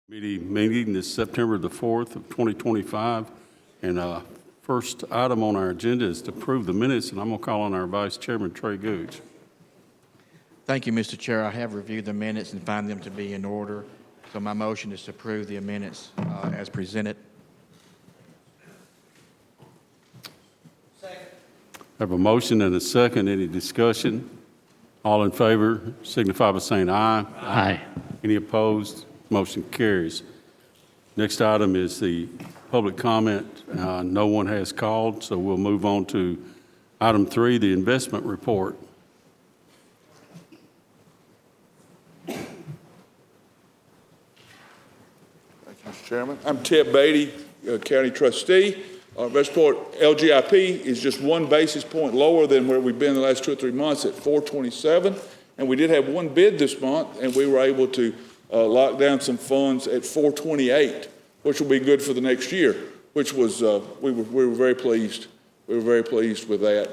Meeting is September the 4th of 2025, and first item on our agenda is to approve the minutes, and I'm going to call on our Vice Chairman, Trey Gooch. Thank you, Mr. Chair. I have reviewed the minutes and find them to be in order, so my motion is to approve the minutes as presented. I have a motion and a second. Any discussion? All in favor signify by saying aye. Aye. Any opposed? Motion carries. Next item is the public comment. No one has called, so we'll move on to item 3, the investment report. Thank you, Mr. Chairman. I'm Ted Beatty, County Trustee. Our investment report, LGIP, is just 1 basis point lower than where we've been the last 2 or 3 months at 427. And we did have 1 bid this month, and we were able to lock down some funds at 428, which will be good for the next year, which was, we were very pleased. We were very pleased with that.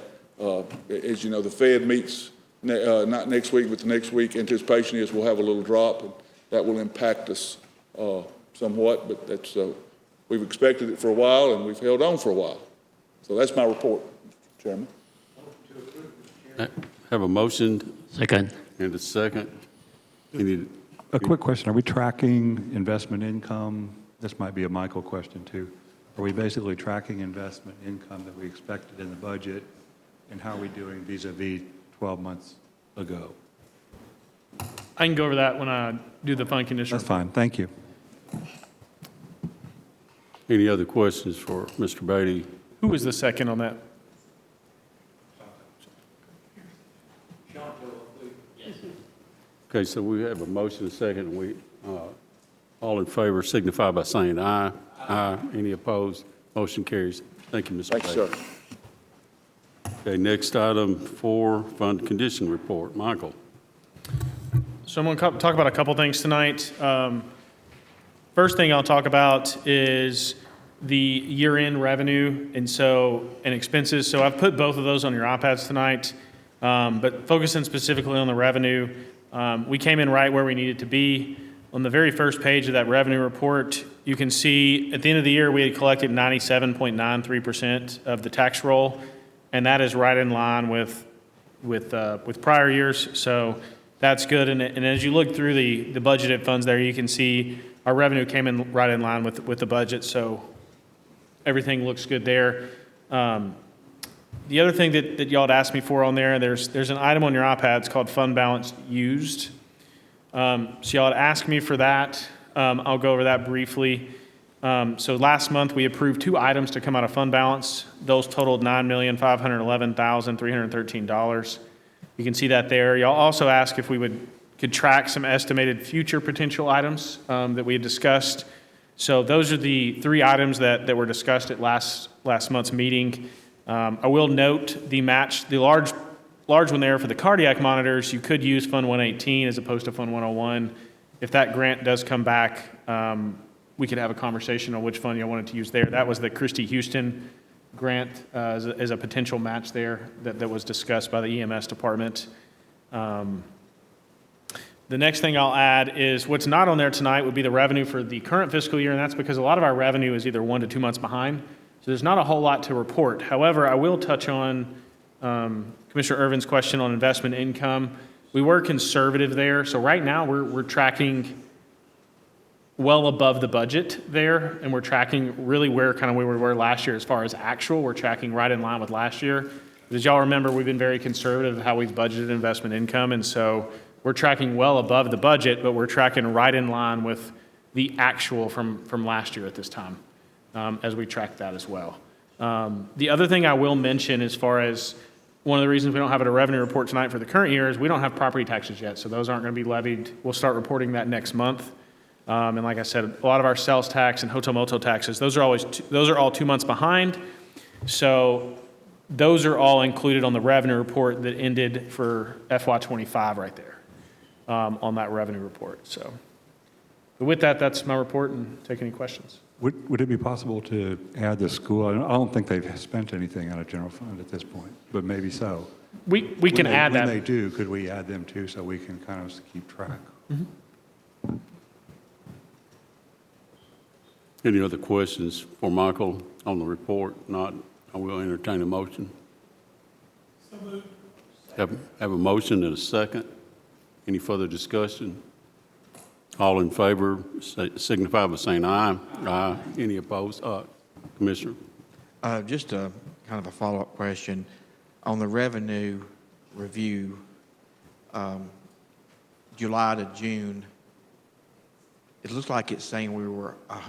As you know, the Fed meets not next week, but the next week. Anticipation is we'll have a little drop, and that will impact us somewhat, but that's, we've expected it for a while, and we've held on for a while. So that's my report, Mr. Chairman. I have a motion. Second. And a second. A quick question. Are we tracking investment income? This might be a Michael question, too. Are we basically tracking investment income that we expected in the budget, and how are we doing vis-a-vis 12 months ago? I can go over that when I do the fund condition. That's fine. Thank you. Any other questions for Mr. Beatty? Who was the second on that? Okay, so we have a motion and a second. We, all in favor signify by saying aye. Aye. Any opposed? Motion carries. Thank you, Mr. Thank you, Beatty. sir. Okay, next item 4, fund condition report. Michael. So I'm going to talk about a couple things tonight. First thing I'll talk about is the year-end revenue and expenses. So I've put both of those on your iPads tonight, but focusing specifically on the revenue. We came in right where we needed to be. On the very first page of that revenue report, you can see at the end of the year we had collected 97.93% of the tax roll, and that is right in line with prior years. So that's good. And as you look through the budgeted funds there, you can see our revenue came in right in line with the budget. So everything looks good there. The other thing that y'all had asked me for on there, there's an item on your iPads called fund balance used. So y'all had asked me for that. I'll go over that briefly. So last month we approved 2 items to come out of fund balance. Those totaled $9,511,313. You can see that there. Y'all also asked if we could track some estimated future potential items that we had discussed. So those are the 3 items that were discussed at last month's meeting. I will note the large one there for the cardiac monitors, you could use Fund 118 as opposed to Fund 101. If that grant does come back, we could have a conversation on which fund you wanted to use there. That was the Christie Houston grant as a potential match there that was discussed by the EMS department. The next thing I'll add is what's not on there tonight would be the revenue for the current fiscal year, and that's because a lot of our revenue is either 1 to 2 months behind. So there's not a whole lot to report. However, I will touch on Commissioner Irvin's question on investment income. We were conservative there. So right now we're tracking well above the budget there, and we're tracking really where we were last year as far as actual. We're tracking right in line with last year. But as y'all remember, we've been very conservative how we've budgeted investment income, and so we're tracking well above the budget, but we're tracking right in line with the actual from last year at this time. As we track that as well. The other thing I will mention as far as one of the reasons we don't have a revenue report tonight for the current year is we don't have property taxes yet, so those aren't going to be levied. We'll start reporting that next month. And like I said, a lot of our sales tax and hotel motel taxes, those are all 2 months behind. So those are all included on the revenue report that ended for FY25 right there on that revenue report. So but with that, that's my report, and take any questions. Would it be possible to add the school? I don't think they've spent anything out of general fund at this point, but maybe so. We can add that. When they do, could we add them too so we can kind of keep track? Mm-hmm. Any other questions for Michael on the report? Not, I will entertain a motion. So moved. Have a motion and a second. Any further discussion? All in favor signify by saying aye. Aye. Any opposed? Commissioner? Just a kind of a follow-up question. On the revenue review, July to June, it looks like it's saying we were a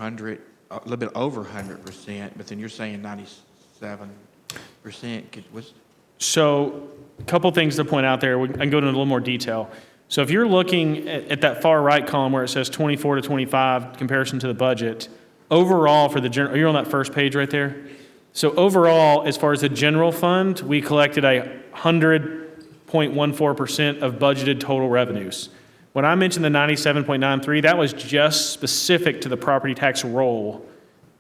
little bit over 100%, but then you're saying 97%. So a couple things to point out there. I can go into a little more detail. So if you're looking at that far right column where it says 24 to 25 comparison to the budget, overall for the general, are you on that first page right there? So overall, as far as the general fund, we collected 100.14% of budgeted total revenues. When I mentioned the 97.93, that was just specific to the property tax roll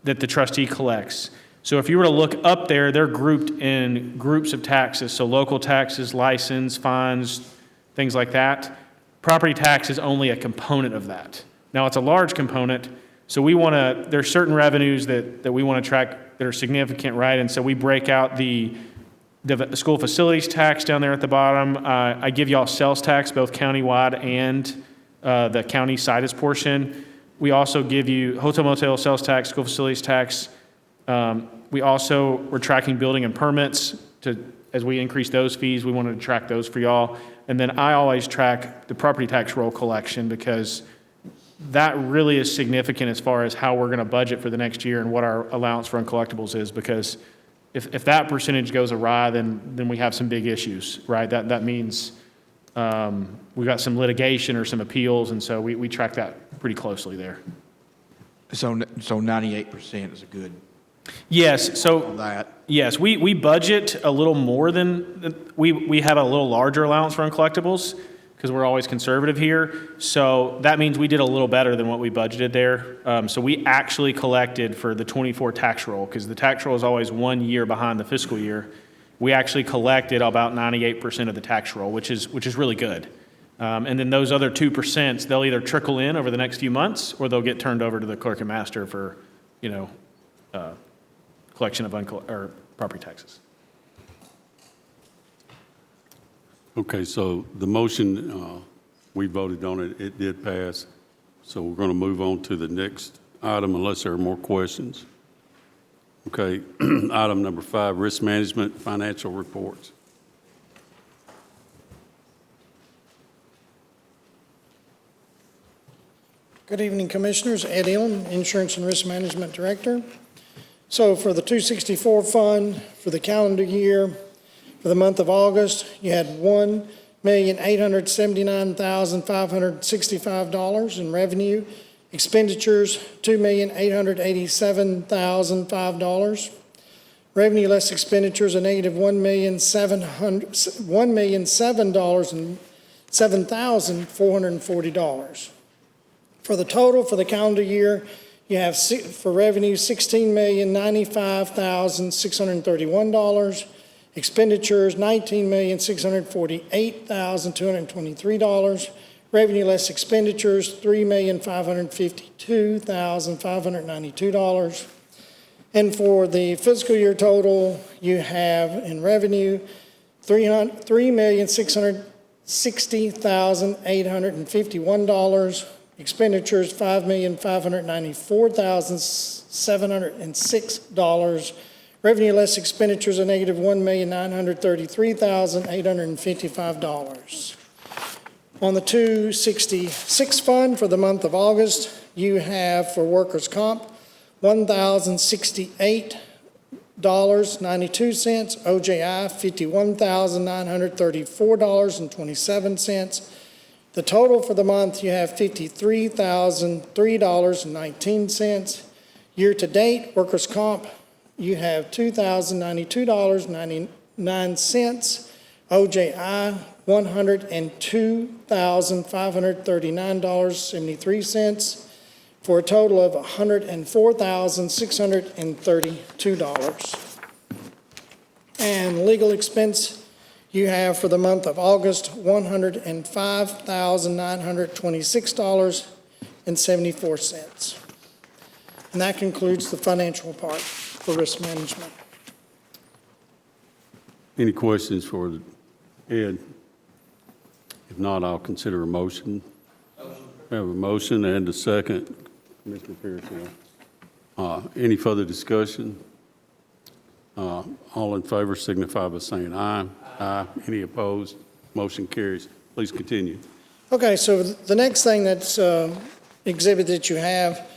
that the trustee collects. So if you were to look up there, they're grouped in groups of taxes. So local taxes, license, fines, things like that. Property tax is only a component of that. Now, it's a large component, so there's certain revenues that we want to track that are significant, right? And so we break out the school facilities tax down there at the bottom. I give y'all sales tax, both countywide and the county situs portion. We also give you hotel motel sales tax, school facilities tax. We're tracking building and permits as we increase those fees. We wanted to track those for y'all. And then I always track the property tax roll collection because that really is significant as far as how we're going to budget for the next year and what our allowance for uncollectibles is, because if that percentage goes awry, then we have some big issues, right? That means we've got some litigation or some appeals, and so we track that pretty closely there. So 98% is a good. Yes. So on that. Yes, we budget a little more than we have a little larger allowance for uncollectibles because we're always conservative here. So that means we did a little better than what we budgeted there. So we actually collected for the 24 tax roll, because the tax roll is always 1 year behind the fiscal year. We actually collected about 98% of the tax roll, which is really good. And then those other 2%, they'll either trickle in over the next few months or they'll get turned over to the clerk and master for, collection of property taxes. Okay, so the motion, we voted on it. It did pass. So we're going to move on to the next item unless there are more questions. Okay, item number 5, risk management financial reports. Good evening, Commissioners. Ed Elam, Insurance and Risk Management Director. So for the 264 fund for the calendar year, for the month of August, you had $1,879,565 in revenue. Expenditures, $2,887,005. Revenue less expenditures, a negative $1,007,440. For the total for the calendar year, you have for revenue $16,095,631. Expenditures $19,648,223. Revenue less expenditures $3,552,592. And for the fiscal year total, you have in revenue $3,660,851. Expenditures $5,594,706. Revenue less expenditures a negative $1,933,855. On the 266 fund for the month of August, you have for workers' comp $1,068.92. OJI $51,934.27. The total for the month, you have $53,003.19. Year-to-date, workers' comp, you have $2,092.99. OJI, $102,539.73, for a total of $104,632. And legal expense, you have for the month of August, $105,926.74. And that concludes the financial part for risk management. Any questions for Ed? If not, I'll consider a motion. We have a motion and a second. Commissioner Pearson. Any further discussion? All in favor signify by saying aye. Aye. Any opposed? Motion carries. Please continue. Okay, so the next thing that's exhibit that you have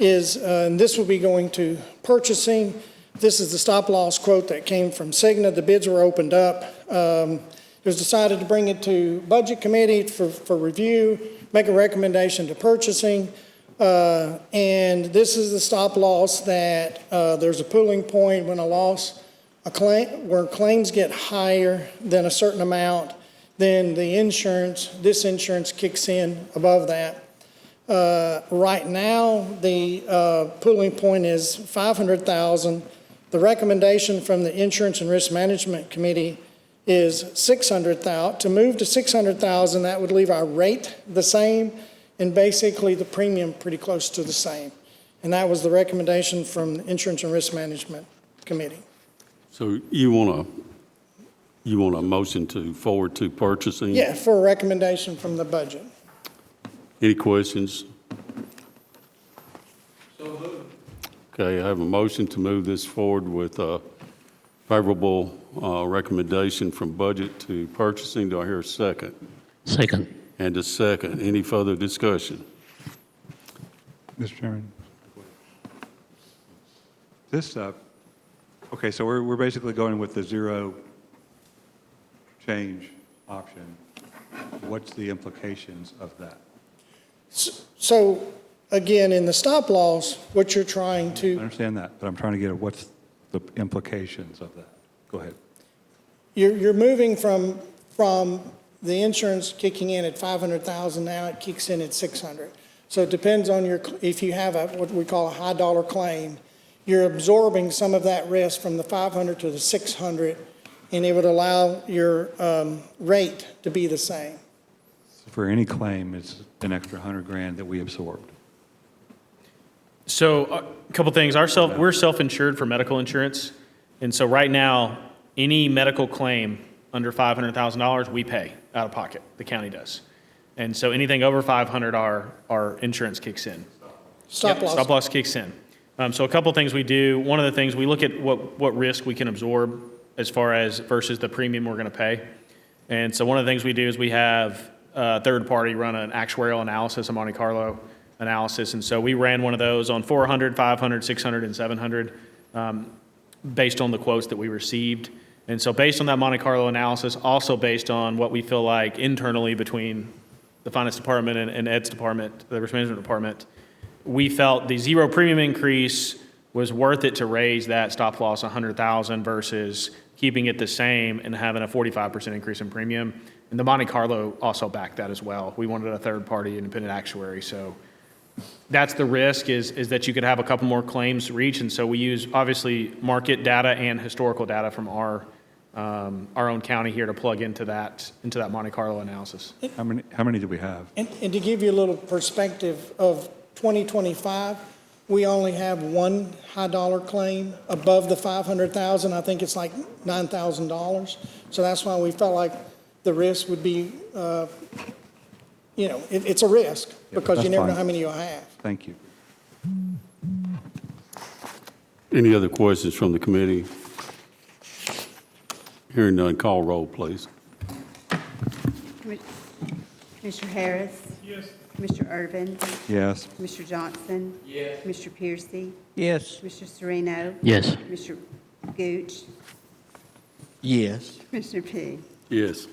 is, and this will be going to purchasing. This is the stop-loss quote that came from Cigna. The bids were opened up. It was decided to bring it to Budget Committee for review, make a recommendation to purchasing. And this is the stop-loss that there's a pooling point when where claims get higher than a certain amount, then this insurance kicks in above that. Right now, the pooling point is $500,000. The recommendation from the Insurance and Risk Management Committee is $600,000. To move to $600,000, that would leave our rate the same and basically the premium pretty close to the same. And that was the recommendation from the Insurance and Risk Management Committee. So you want a motion to forward to purchasing? Yeah, for a recommendation from the budget. Any questions? Okay, I have a motion to move this forward with a favorable recommendation from budget to purchasing. Do I hear a second? Second. And a second. Any further discussion? Mr. Chairman? This, okay, so we're basically going with the zero change option. What's the implications of that? So again, in the stop loss, what you're trying I to, understand that, but I'm trying to get at what's the implications of that. Go ahead. you're moving from the insurance kicking in at $500,000, now it kicks in at $600,000. So it depends on if you have what we call a high dollar claim, you're absorbing some of that risk from the $500 to the $600, and it would allow your rate to be the same. For any claim, it's an extra $100,000 that we absorbed. So a couple things. We're self-insured for medical insurance. And so right now, any medical claim under $500,000, we pay out of pocket. The county does. And so anything over $500,000, our insurance kicks in. Stop loss. Stop loss kicks in. So a couple things we do. One of the things, we look at what risk we can absorb as far as versus the premium we're going to pay. And so one of the things we do is we have a third party run an actuarial analysis, a Monte Carlo analysis. And so we ran one of those on 400, 500, 600, and 700 based on the quotes that we received. And so based on that Monte Carlo analysis, also based on what we feel like internally between the finance department and Ed's department, the risk management department, we felt the zero premium increase was worth it to raise that stop loss $100,000 versus keeping it the same and having a 45% increase in premium. And the Monte Carlo also backed that as well. We wanted a third party independent actuary. So that's the risk is that you could have a couple more claims reach. And so we use obviously market data and historical data from our own county here to plug into that Monte Carlo analysis. How many do we have? And to give you a little perspective of 2025, we only have one high dollar claim above the $500,000. I think it's like $9,000. So that's why we felt like the risk would be, it's a risk because you never know how many you'll have. Thank you. Any other questions from the committee? Hearing none, call roll, please. Commissioner Harris? Yes. Commissioner Irvin? Yes. Commissioner Johnson? Yes. Commissioner Piercy? Yes. Commissioner Sereno? Yes. Commissioner Gooch? Yes. Commissioner P? Yes.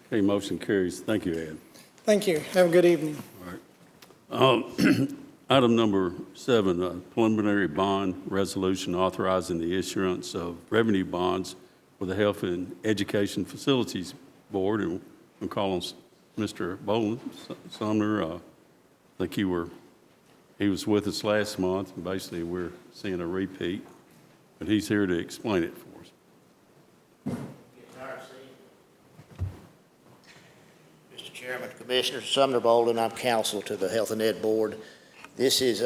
Okay, motion carries. Thank you, Ed. Thank you. Have a good evening. Item number 7, preliminary bond resolution authorizing the issuance of revenue bonds for the Health and Education Facilities Board. And we'll call on Mr. Boland Sumner. I think he was with us last month, and basically we're seeing a repeat, but he's here to explain it for us. Mr. Chairman, Commissioners, Sumner Bolden, I'm counsel to the Health and Ed Board. This is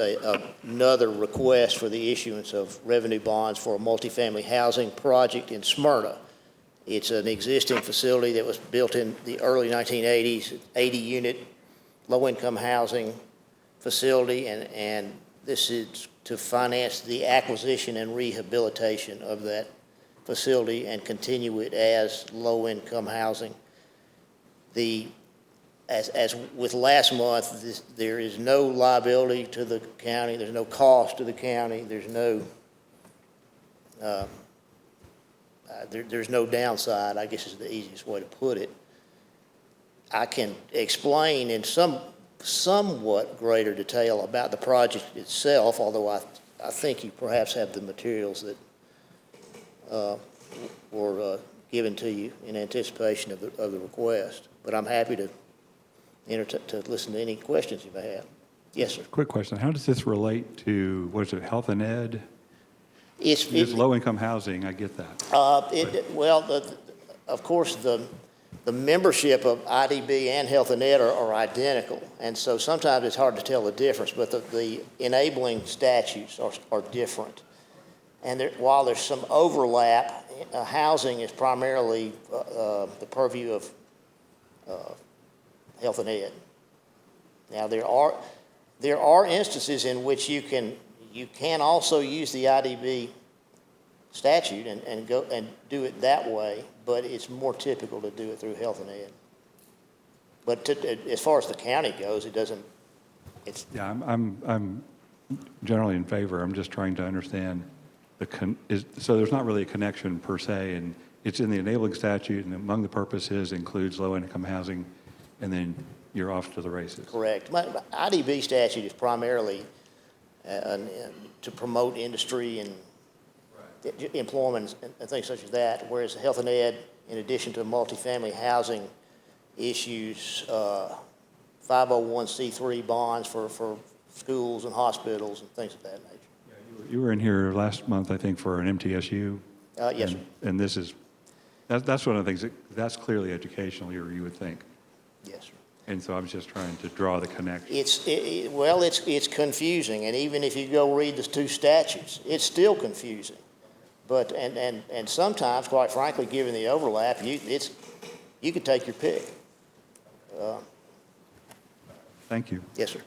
another request for the issuance of revenue bonds for a multifamily housing project in Smyrna. It's an existing facility that was built in the early 1980s, 80-unit low-income housing facility, and this is to finance the acquisition and rehabilitation of that facility and continue it as low-income housing. As with last month, there is no liability to the county, there's no cost to the county, there's no downside, I guess is the easiest way to put it. I can explain in somewhat greater detail about the project itself, although I think you perhaps have the materials that were given to you in anticipation of the request. But I'm happy to listen to any questions you may have. Yes, sir. Quick question. How does this relate to, what is it, health and ed? It's low-income housing, I get that. Of course, the membership of IDB and health and ed are identical, and so sometimes it's hard to tell the difference, but the enabling statutes are different. And while there's some overlap, housing is primarily the purview of health and ed. Now, there are instances in which you can also use the IDB statute and go and do it that way, but it's more typical to do it through health and ed. But as far as the county goes, it doesn't. Yeah, I'm generally in favor. I'm just trying to understand so there's not really a connection per se, and it's in the enabling statute, and among the purposes includes low-income housing, and then you're off to the races. Correct. IDB statute is primarily to promote industry and employment and things such as that, whereas health and ed, in addition to multifamily housing issues, 501c3 bonds for schools and hospitals and things of that nature. Yeah, you were in here last month, I think, for an MTSU. Yes, sir. And that's one of the things that's clearly educational, you would think. Yes, sir. And so I was just trying to draw the connection. It's confusing, and even if you go read the two statutes, it's still confusing. But and sometimes, quite frankly, given the overlap, you could take your pick. Thank you. Yes, sir.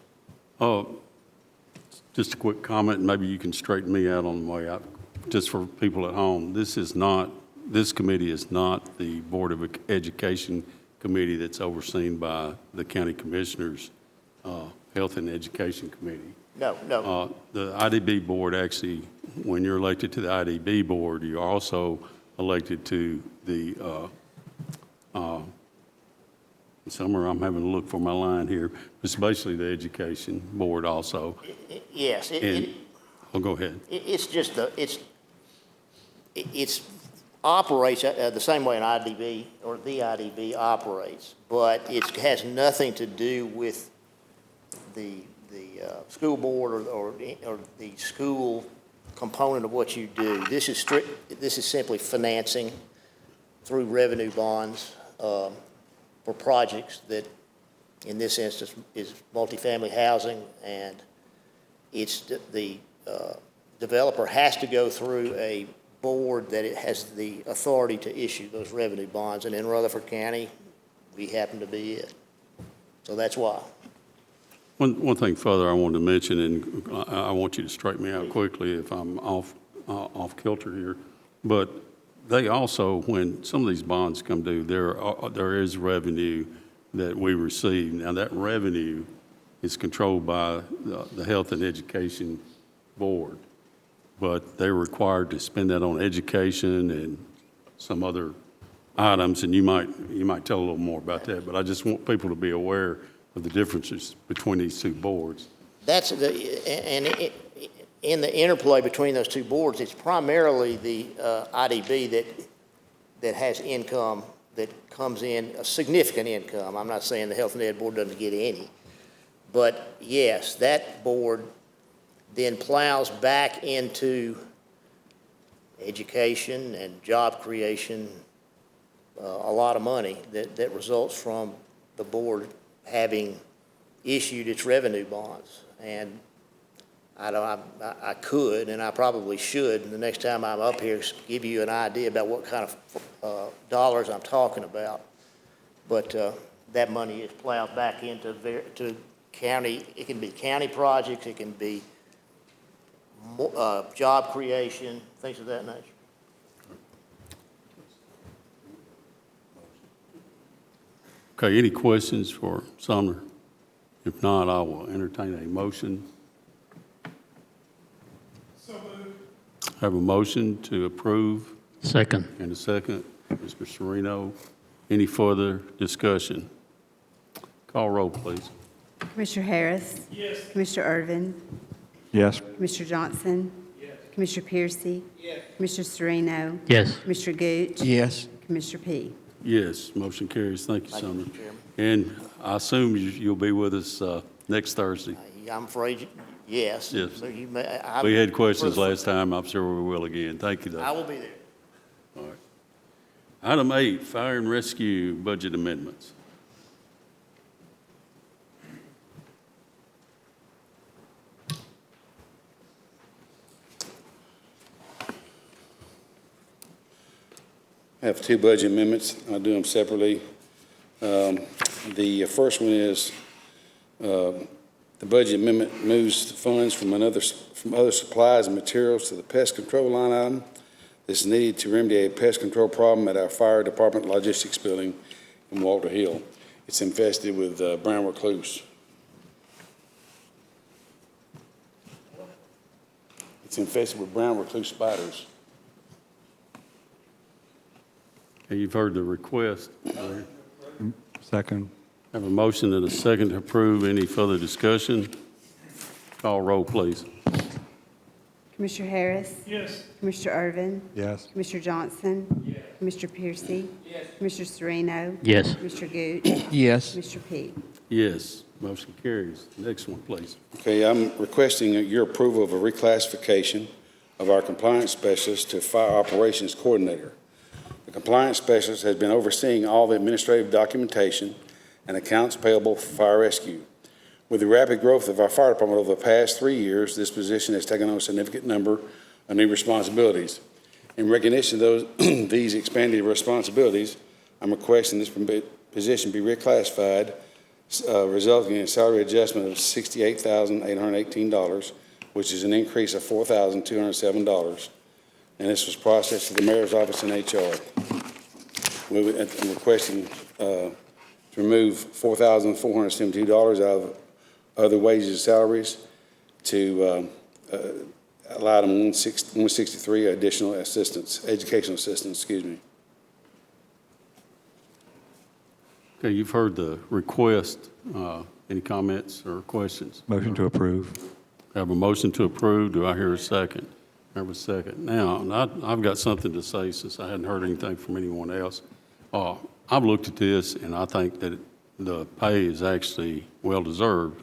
Just a quick comment, and maybe you can straighten me out on the way out, just for people at home. This committee is not the Board of Education committee that's overseen by the county commissioners, Health and Education Committee. No. The IDB board actually, when you're elected to the IDB board, you're also elected to the, somewhere I'm having to look for my line here, it's basically the education board also. Yes. Go ahead. It's just it operates the same way an IDB or the IDB operates, but it has nothing to do with the school board or the school component of what you do. This is simply financing through revenue bonds for projects that, in this instance, is multifamily housing, and it's the developer has to go through a board that it has the authority to issue those revenue bonds, and in Rutherford County, we happen to be it. So that's why. One thing further I wanted to mention, and I want you to straighten me out quickly if I'm off kilter here, but they also, when some of these bonds come due, there is revenue that we receive. Now that revenue is controlled by the Health and Education Board, but they're required to spend that on education and some other items, and you might tell a little more about that, but I just want people to be aware of the differences between these two boards. In the interplay between those two boards, it's primarily the IDB that has income that comes in, a significant income. I'm not saying the Health and Ed Board doesn't get any, but yes, that board then plows back into education and job creation, a lot of money that results from the board having issued its revenue bonds. And I could, and I probably should, the next time I'm up here, give you an idea about what kind of dollars I'm talking about. But that money is plowed back into to county. It can be county projects. It can be job creation, things of that nature. Okay, any questions for Sumner? If not, I will entertain a motion. So moved. Have a motion to approve. Second. And a second. Mr. Sereno, any further discussion? Call roll, please. Commissioner Harris? Yes. Commissioner Irvin? Yes. Commissioner Johnson? Yes. Commissioner Piercy? Yes. Commissioner Sereno? Yes. Commissioner Gooch? Yes. Commissioner P? Yes, motion carries. Thank you, Thank you, Sumner. Mr. Chairman. And I assume you'll be with us next Thursday. I'm afraid, yes. Yes. So you may, We had questions last time. I'm sure we will again. Thank you, though. I will be there. All right. Item 8, fire and rescue budget amendments. I have two budget amendments. I'll do them separately. The first one is the budget amendment moves the funds from other supplies and materials to the pest control line item. This is needed to remedy a pest control problem at our fire department logistics building in Walter Hill. It's infested with brown recluse. It's infested with brown recluse spiders. Okay, you've heard the request. Second. Have a motion and a second to approve. Any further discussion? Call roll, please. Commissioner Harris? Yes. Commissioner Irvin? Yes. Commissioner Johnson? Yes. Commissioner Piercy? Yes. Commissioner Sereno? Yes. Commissioner Gooch? Yes. Commissioner P? Yes, motion carries. Next one, please. Okay, I'm requesting your approval of a reclassification of our compliance specialist to fire operations coordinator. The compliance specialist has been overseeing all the administrative documentation and accounts payable for fire rescue. With the rapid growth of our fire department over the past 3 years, this position has taken on a significant number of new responsibilities. In recognition of these expanded responsibilities, I'm requesting this position be reclassified, resulting in a salary adjustment of $68,818, which is an increase of $4,207. And this was processed to the mayor's office in HR. I'm requesting to remove $4,472 out of other wages and salaries to allow them 163 additional assistance, educational assistance, excuse me. Okay, you've heard the request. Any comments or questions? Motion to approve. Have a motion to approve. Do I hear a second? I have a second. Now, I've got something to say since I hadn't heard anything from anyone else. I've looked at this, and I think that the pay is actually well-deserved.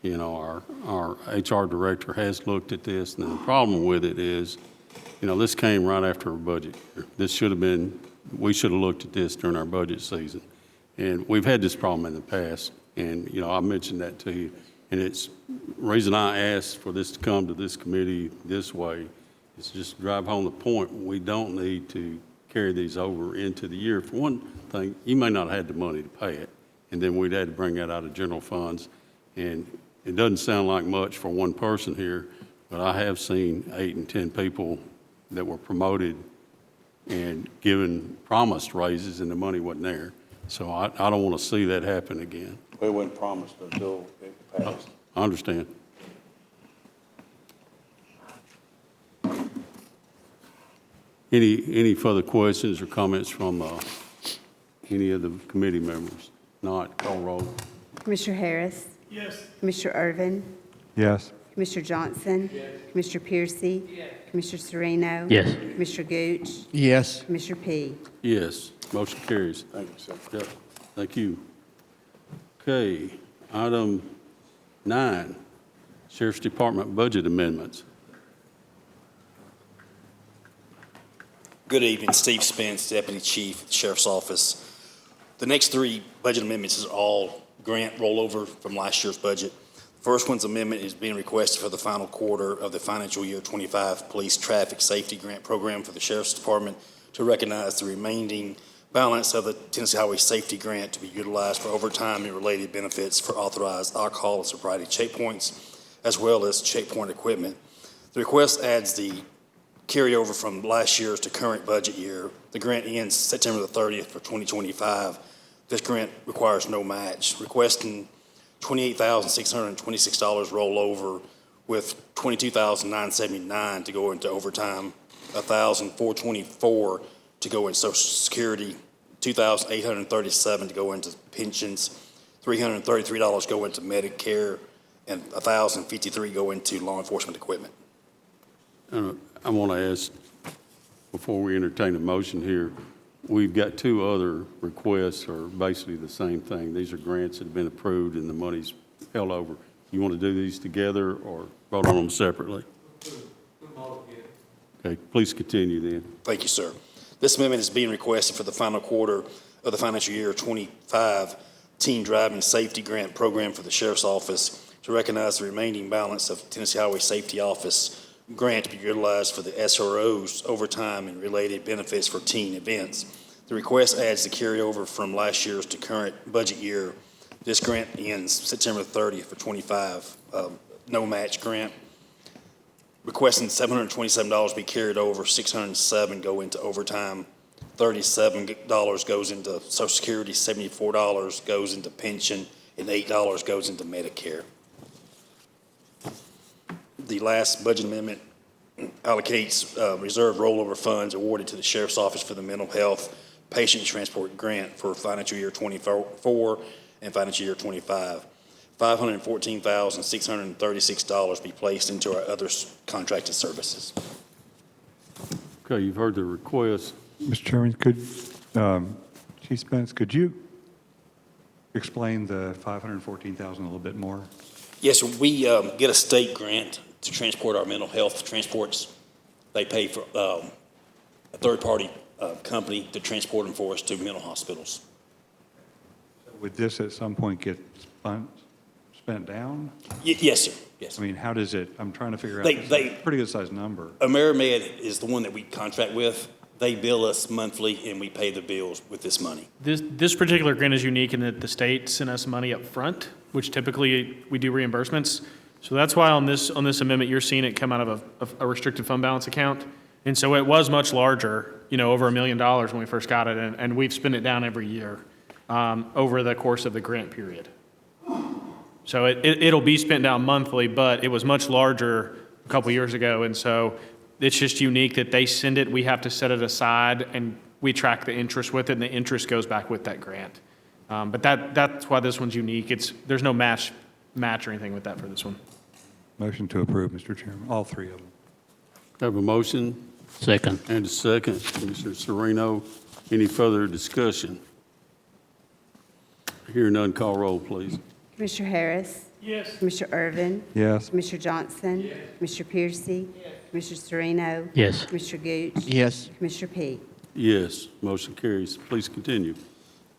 You know, our HR director has looked at this, and the problem with it is, you know, this came right after our budget year. This should have been, we should have looked at this during our budget season. And we've had this problem in the past, and, you know, I mentioned that to you. And it's the reason I asked for this to come to this committee this way is just to drive home the point. We don't need to carry these over into the year. For one thing, you may not have had the money to pay it, and then we'd had to bring that out of general funds. And it doesn't sound like much for one person here, but I have seen 8 and 10 people that were promoted and given promised raises and the money wasn't there. So I don't want to see that happen again. Well, it wasn't promised until it passed. I understand. Any further questions or comments from any of the committee members? Not, call roll. Commissioner Harris? Yes. Commissioner Irvin? Yes. Commissioner Johnson? Yes. Commissioner Piercy? Yes. Commissioner Sereno? Yes. Commissioner Gooch? Yes. Commissioner P? Yes, motion carries. Thank you, sir. Yep, thank you. Okay, item 9, Sheriff's Department budget amendments. Good evening, Steve Spence, Deputy Chief at the Sheriff's Office. The next 3 budget amendments is all grant rollover from last year's budget. First one's amendment is being requested for the final quarter of the financial year 25 Police Traffic Safety Grant Program for the Sheriff's Department to recognize the remaining balance of the Tennessee Highway Safety Grant to be utilized for overtime and related benefits for authorized alcohol and sobriety checkpoints, as well as checkpoint equipment. The request adds the carryover from last year's to current budget year. The grant ends September the 30th for 2025. This grant requires no match. Requesting $28,626 rollover with $22,979 to go into overtime, $1,424 to go into Social Security, $2,837 to go into pensions, $333 go into Medicare, and $1,053 go into law enforcement equipment. I want to ask, before we entertain a motion here, we've got two other requests are basically the same thing. These are grants that have been approved and the money's held over. You want to do these together or vote on them separately? Okay, please continue then. Thank you, sir. This amendment is being requested for the final quarter of the financial year 25 Teen Driving Safety Grant Program for the Sheriff's Office to recognize the remaining balance of Tennessee Highway Safety Office grant to be utilized for the SRO's overtime and related benefits for teen events. The request adds the carryover from last year's to current budget year. This grant ends September 30th for 25. No match grant. Requesting $727 be carried over, $607 go into overtime, $37 goes into Social Security, $74 goes into pension, and $8 goes into Medicare. The last budget amendment allocates reserve rollover funds awarded to the Sheriff's Office for the Mental Health Patient Transport Grant for financial year 24 and financial year 25. $514,636 be placed into our other contracted services. Okay, you've heard the request. Mr. Chairman, Chief Spence, could you explain the $514,000 a little bit more? Yes, sir. We get a state grant to transport our mental health transports. They pay for a third-party company to transport them for us to mental hospitals. Would this at some point get spent down? Yes, sir. Yes. I mean, how does it, I'm trying to figure out, it's They a pretty good sized number. AmeriMed is the one that we contract with. They bill us monthly, and we pay the bills with this money. This particular grant is unique in that the state sent us money up front, which typically we do reimbursements. So that's why on this amendment, you're seeing it come out of a restricted fund balance account. And so it was much larger, over $1 million when we first got it, and we've spent it down every year over the course of the grant period. So it'll be spent down monthly, but it was much larger a couple years ago, and so it's just unique that they send it, we have to set it aside, and we track the interest with it, and the interest goes back with that grant. But that's why this one's unique. There's no match or anything with that for this one. Motion to approve, Mr. Chairman, all three of them. Have a motion Second. and a second. Commissioner Sereno, any further discussion? Hear none, call roll, please. Commissioner Harris? Yes. Commissioner Irvin? Yes. Commissioner Johnson? Yes. Commissioner Piercy? Yes. Commissioner Sereno? Yes. Commissioner Gooch? Yes. Commissioner Peak? Yes, motion carries. Please continue.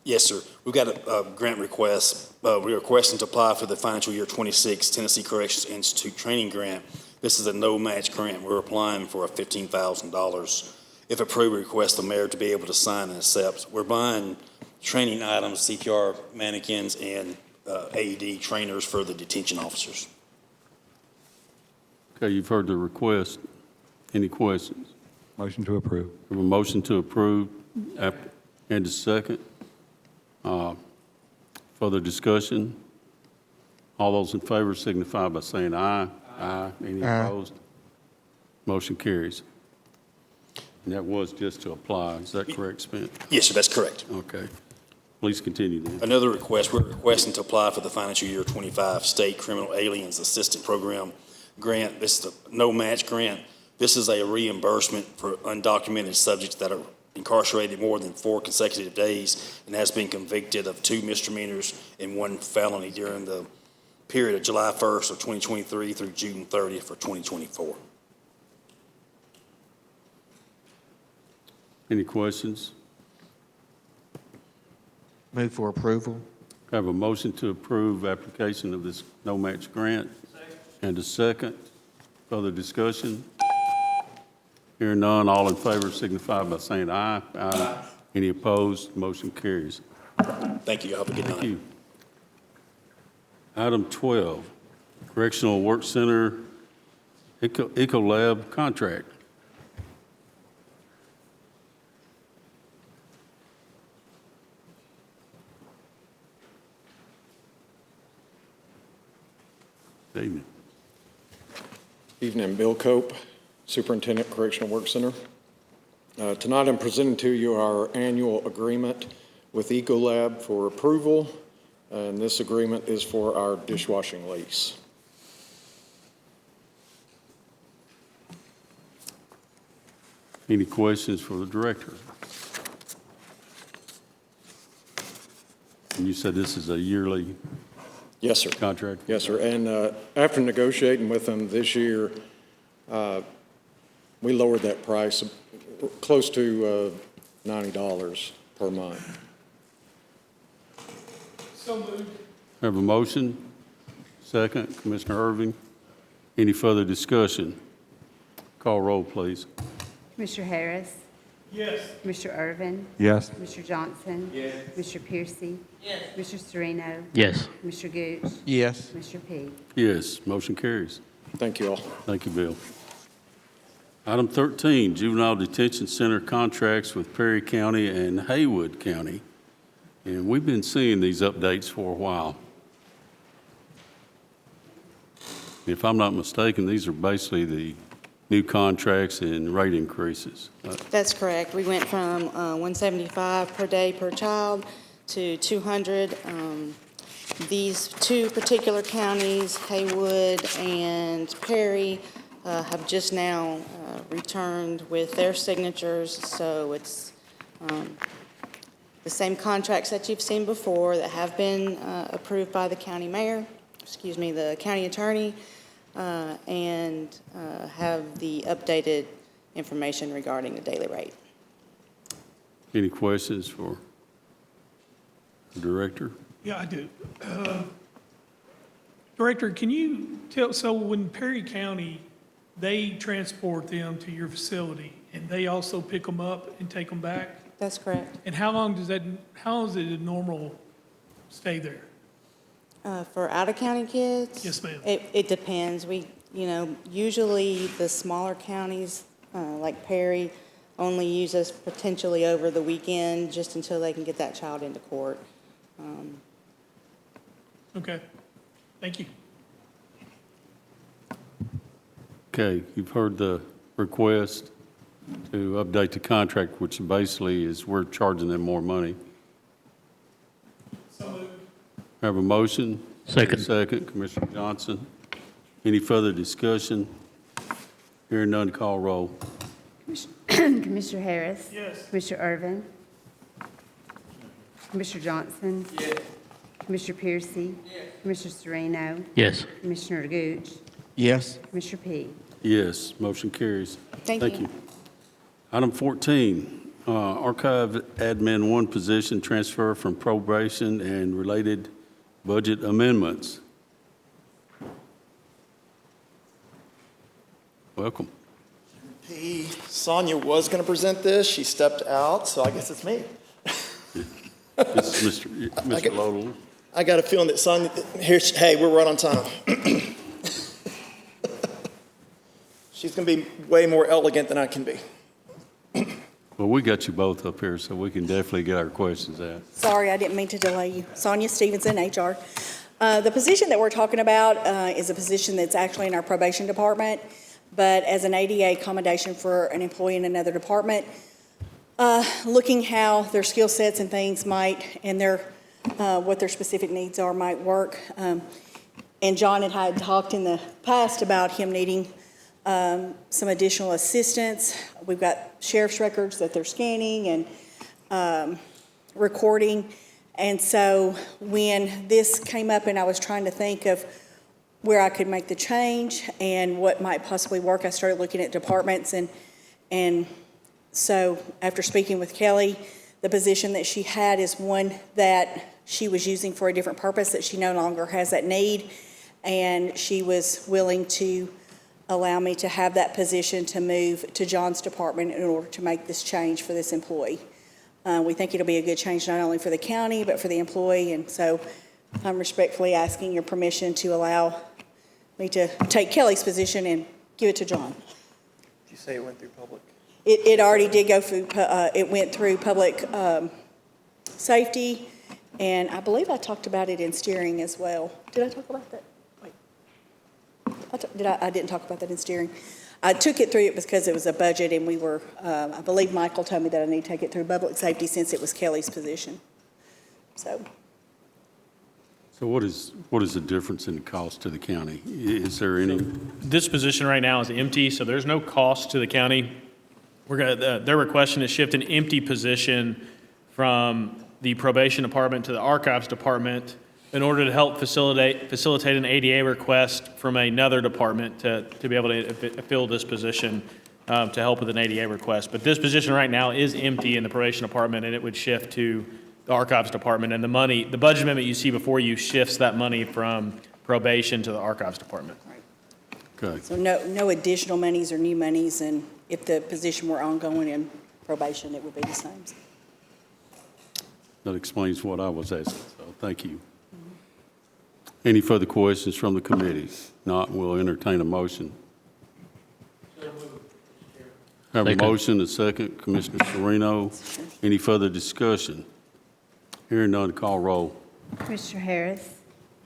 Yes, sir. We've got a grant request. We're requesting to apply for the financial year 26 Tennessee Corrections Institute Training Grant. This is a no-match grant. We're applying for $15,000. If approved, we request the mayor to be able to sign and accept. We're buying training items, CPR mannequins, and AED trainers for the detention officers. Okay, you've heard the request. Any questions? Motion to approve. We have a motion to approve and a second. Further discussion? All those in favor signify by saying aye. Aye. Any opposed? Motion carries. And that was just to apply. Is that correct, Spence? Yes, sir, that's correct. Okay. Please continue then. Another request, we're requesting to apply for the financial year 25 State Criminal Aliens Assistance Program grant. This is a no-match grant. This is a reimbursement for undocumented subjects that are incarcerated more than 4 consecutive days and has been convicted of 2 misdemeanors and 1 felony during the period of July 1st of 2023 through June 30th for 2024. Any questions? Move for approval. Have a motion to approve application of this no-match grant. And a second. Further discussion? Hearing none, all in favor signify by saying aye. Aye. Any opposed? Motion carries. Thank you. Y'all have a good night. Thank you. Item 12, Correctional Work Center Ecolab contract. Good evening. Evening, Bill Cope, Superintendent, Correctional Work Center. Tonight I'm presenting to you our annual agreement with Ecolab for approval, and this agreement is for our dishwashing lease. Any questions for the director? And you said this is a yearly Yes, sir. contract? Yes, sir. And after negotiating with them this year, we lowered that price close to $90 per month. Have a motion? Second, Commissioner Irving. Any further discussion? Call roll, please. Commissioner Harris? Yes. Commissioner Irvin? Yes. Commissioner Johnson? Yes. Commissioner Piercy? Yes. Commissioner Sereno? Yes. Commissioner Gooch? Yes. Commissioner P? Yes, motion carries. Thank you all. Thank you, Bill. Item 13, Juvenile Detention Center contracts with Perry County and Haywood County. And we've been seeing these updates for a while. If I'm not mistaken, these are basically the new contracts and rate increases. That's correct. We went from 175 per day per child to 200. These two particular counties, Haywood and Perry, have just now returned with their signatures, so it's the same contracts that you've seen before that have been approved by the county mayor, the county attorney, and have the updated information regarding the daily rate. Any questions for the director? Yeah, I do. Director, can you tell, so when Perry County, they transport them to your facility and they also pick them up and take them back? That's correct. And how long is it a normal stay there? For out-of-county kids? Yes, ma'am. It depends. Usually the smaller counties, like Perry, only use us potentially over the weekend just until they can get that child into court. Okay, thank you. Okay, you've heard the request to update the contract, which basically is we're charging them more money. So moved. Have a motion? Second. Second, Commissioner Johnson. Any further discussion? Hearing none, call roll. Commissioner Harris? Yes. Commissioner Irvin? Commissioner Johnson? Yes. Commissioner Piercy? Yes. Commissioner Sereno? Yes. Commissioner Gooch? Yes. Commissioner P? Yes, motion carries. Thank you. Item 14, Archive Admin 1 position transfer from probation and related budget amendments. Welcome. Sonia was going to present this. She stepped out, so I guess it's me. This is Mr. Lodell. I got a feeling that Sonia, hey, we're right on time. She's going to be way more elegant than I can be. Well, we got you both up here, so we can definitely get our questions out. Sorry, I didn't mean to delay you. Sonia Stevenson, HR. The position that we're talking about is a position that's actually in our probation department, but as an ADA accommodation for an employee in another department, looking how their skill sets and things might, and what their specific needs are might work. And John and I had talked in the past about him needing some additional assistance. We've got sheriff's records that they're scanning and recording. And so when this came up and I was trying to think of where I could make the change and what might possibly work, I started looking at departments. And so after speaking with Kelly, The position that she had is one that she was using for a different purpose, that she no longer has that need, and she was willing to allow me to have that position to move to John's department in order to make this change for this employee. We think it'll be a good change not only for the county, but for the employee, and so I'm respectfully asking your permission to allow me to take Kelly's position and give it to John. Did you say it went through public? It already did go through, it went through public safety, and I believe I talked about it in steering as well. Did I talk about that? Wait. I didn't talk about that in steering. I took it through it because it was a budget, and we were, I believe Michael told me that I need to take it through public safety since it was Kelly's position. So what is the difference in the cost to the county? Is there any? This position right now is empty, so there's no cost to the county. They're requesting to shift an empty position from the probation department to the archives department in order to help facilitate an ADA request from another department to be able to fill this position to help with an ADA request. But this position right now is empty in the probation department, and it would shift to the archives department. And the budget amendment you see before you shifts that money from probation to the archives department. Okay. So no additional monies or new monies, and if the position were ongoing in probation, it would be the same. That explains what I was asking, so thank you. Any further questions from the committee? Not, we'll entertain a motion. Have a motion, a second, Commissioner Sereno. Any further discussion? Hearing none, call roll. Commissioner Harris?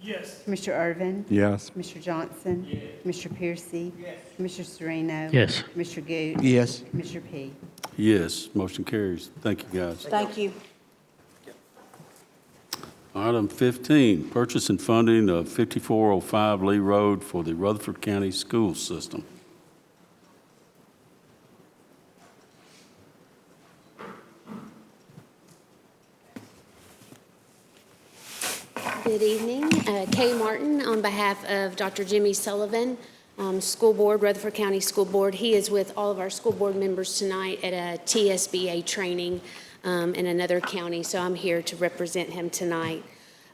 Yes. Commissioner Irvin? Yes. Commissioner Johnson? Yes. Commissioner Piercy? Yes. Commissioner Sereno? Yes. Commissioner Goode? Yes. Commissioner P? Yes, motion carries. Thank you, guys. Thank you. Item 15, purchase and funding of 5405 Lee Road for the Rutherford County School System. Good evening. Kay Martin on behalf of Dr. Jimmy Sullivan, School Board, Rutherford County School Board. He is with all of our school board members tonight at a TSBA training in another county, so I'm here to represent him tonight.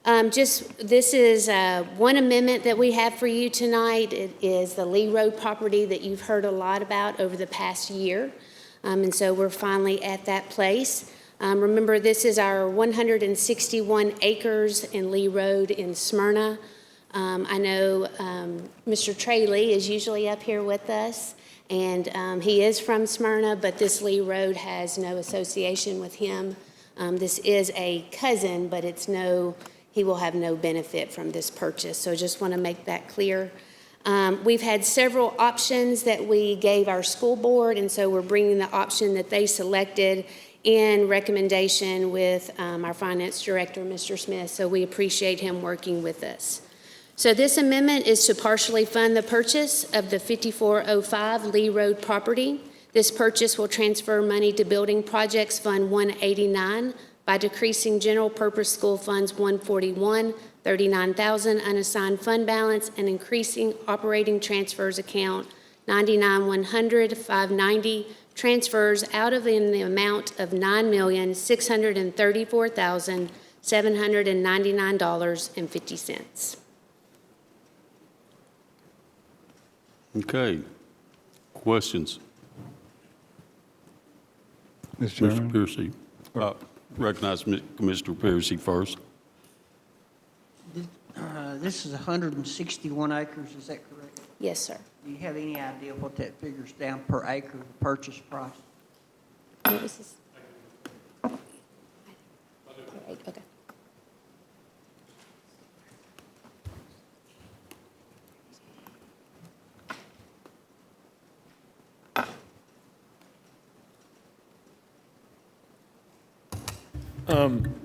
This is one amendment that we have for you tonight. It is the Lee Road property that you've heard a lot about over the past year, and so we're finally at that place. Remember, this is our 161 acres in Lee Road in Smyrna. I know Mr. Trey Lee is usually up here with us, and he is from Smyrna, but this Lee Road has no association with him. This is a cousin, but he will have no benefit from this purchase, so just want to make that clear. We've had several options that we gave our school board, and so we're bringing the option that they selected in recommendation with our finance director, Mr. Smith, so we appreciate him working with us. So this amendment is to partially fund the purchase of the 5405 Lee Road property. This purchase will transfer money to Building Projects Fund 189 by decreasing General Purpose School Funds 141, 39,000 unassigned fund balance, and increasing operating transfers account 99,100, 590, transfers out of in the amount of $9,634,799.50. Okay. Questions? Mr. Mr. Chairman? Piercy. Recognize Commissioner Piercy first. This is 161 acres, is that correct? Yes, sir. Do you have any idea what that figures down per acre, the purchase price? No, this is. Okay.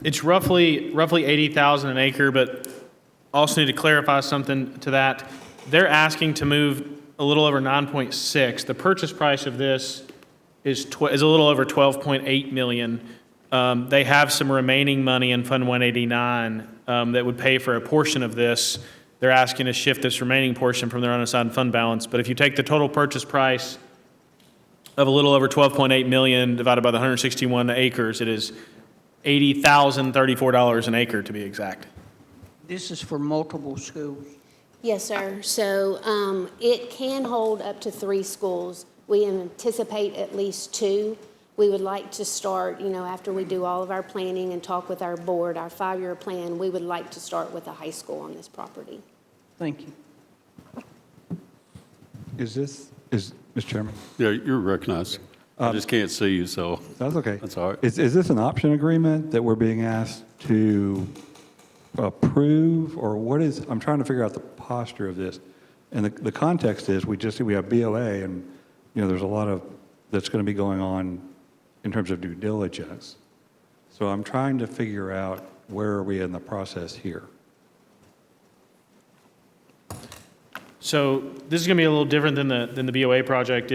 It's roughly 80,000 an acre, but also need to clarify something to that. They're asking to move a little over 9.6. The purchase price of this is a little over 12.8 million. They have some remaining money in Fund 189 that would pay for a portion of this. They're asking to shift this remaining portion from their unassigned fund balance. But if you take the total purchase price of a little over 12.8 million divided by the 161 acres, it is $80,034 an acre to be exact. This is for multiple schools. Yes, sir. So it can hold up to 3 schools. We anticipate at least 2. We would like to start, after we do all of our planning and talk with our board, our 5-year plan, we would like to start with a high school on this property. Thank you. Mr. Chairman? Yeah, you're recognized. I just can't see you, so That's okay. that's all right. Is this an option agreement that we're being asked to approve, or what is, I'm trying to figure out the posture of this. And the context is, we have BOA, and, there's a lot of, that's going to be going on in terms of due diligence. So I'm trying to figure out where are we in the process here. So this is going to be a little different than the BOA project.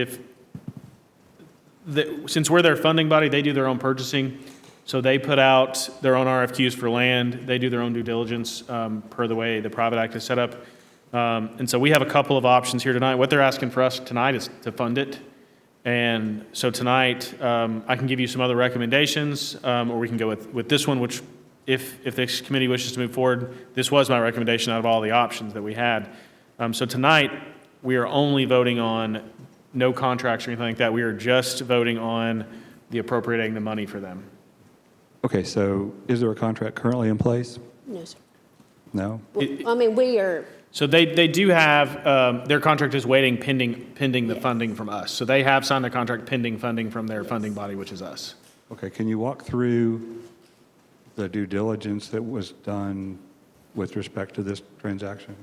Since we're their funding body, they do their own purchasing. So they put out their own RFQs for land. They do their own due diligence per the way the Private Act is set up. And so we have a couple of options here tonight. What they're asking for us tonight is to fund it. And so tonight, I can give you some other recommendations, or we can go with this one, which if this committee wishes to move forward, this was my recommendation out of all the options that we had. So tonight, we are only voting on no contracts or anything like that. We are just voting on the appropriating the money for them. Okay, so is there a contract currently in place? No, sir. No? We are, So they do have, their contract is waiting pending the Yes. funding from us. So they have signed a contract pending funding from their funding body, which is us. Okay, can you walk through the due diligence that was done with respect to this transaction?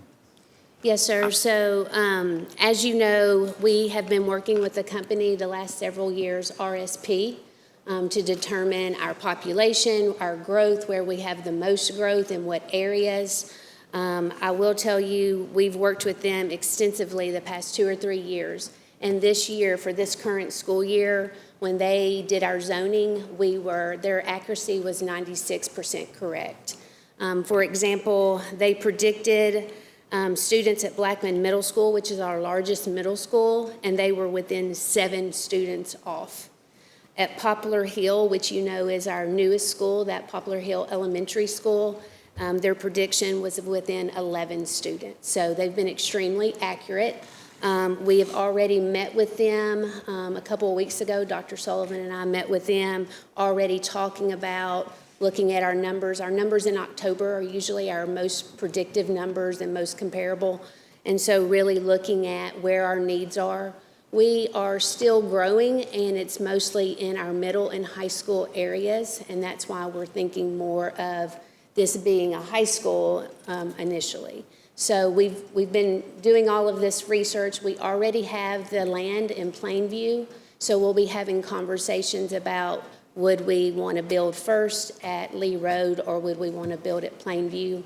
yes, sir. So as you know, we have been working with the company the last several years, RSP, to determine our population, our growth, where we have the most growth, in what areas. I will tell you, we've worked with them extensively the past 2 or 3 years. And this year, for this current school year, when they did our zoning, their accuracy was 96% correct. For example, they predicted students at Blackman Middle School, which is our largest middle school, and they were within 7 students off. At Poplar Hill, which is our newest school, that Poplar Hill Elementary School, their prediction was within 11 students. So they've been extremely accurate. We have already met with them a couple of weeks ago. Dr. Sullivan and I met with them, already talking about looking at our numbers. Our numbers in October are usually our most predictive numbers and most comparable. And so really looking at where our needs are. We are still growing, and it's mostly in our middle and high school areas, and that's why we're thinking more of this being a high school initially. So we've been doing all of this research. We already have the land in Plainview, so we'll be having conversations about would we want to build first at Lee Road, or would we want to build at Plainview?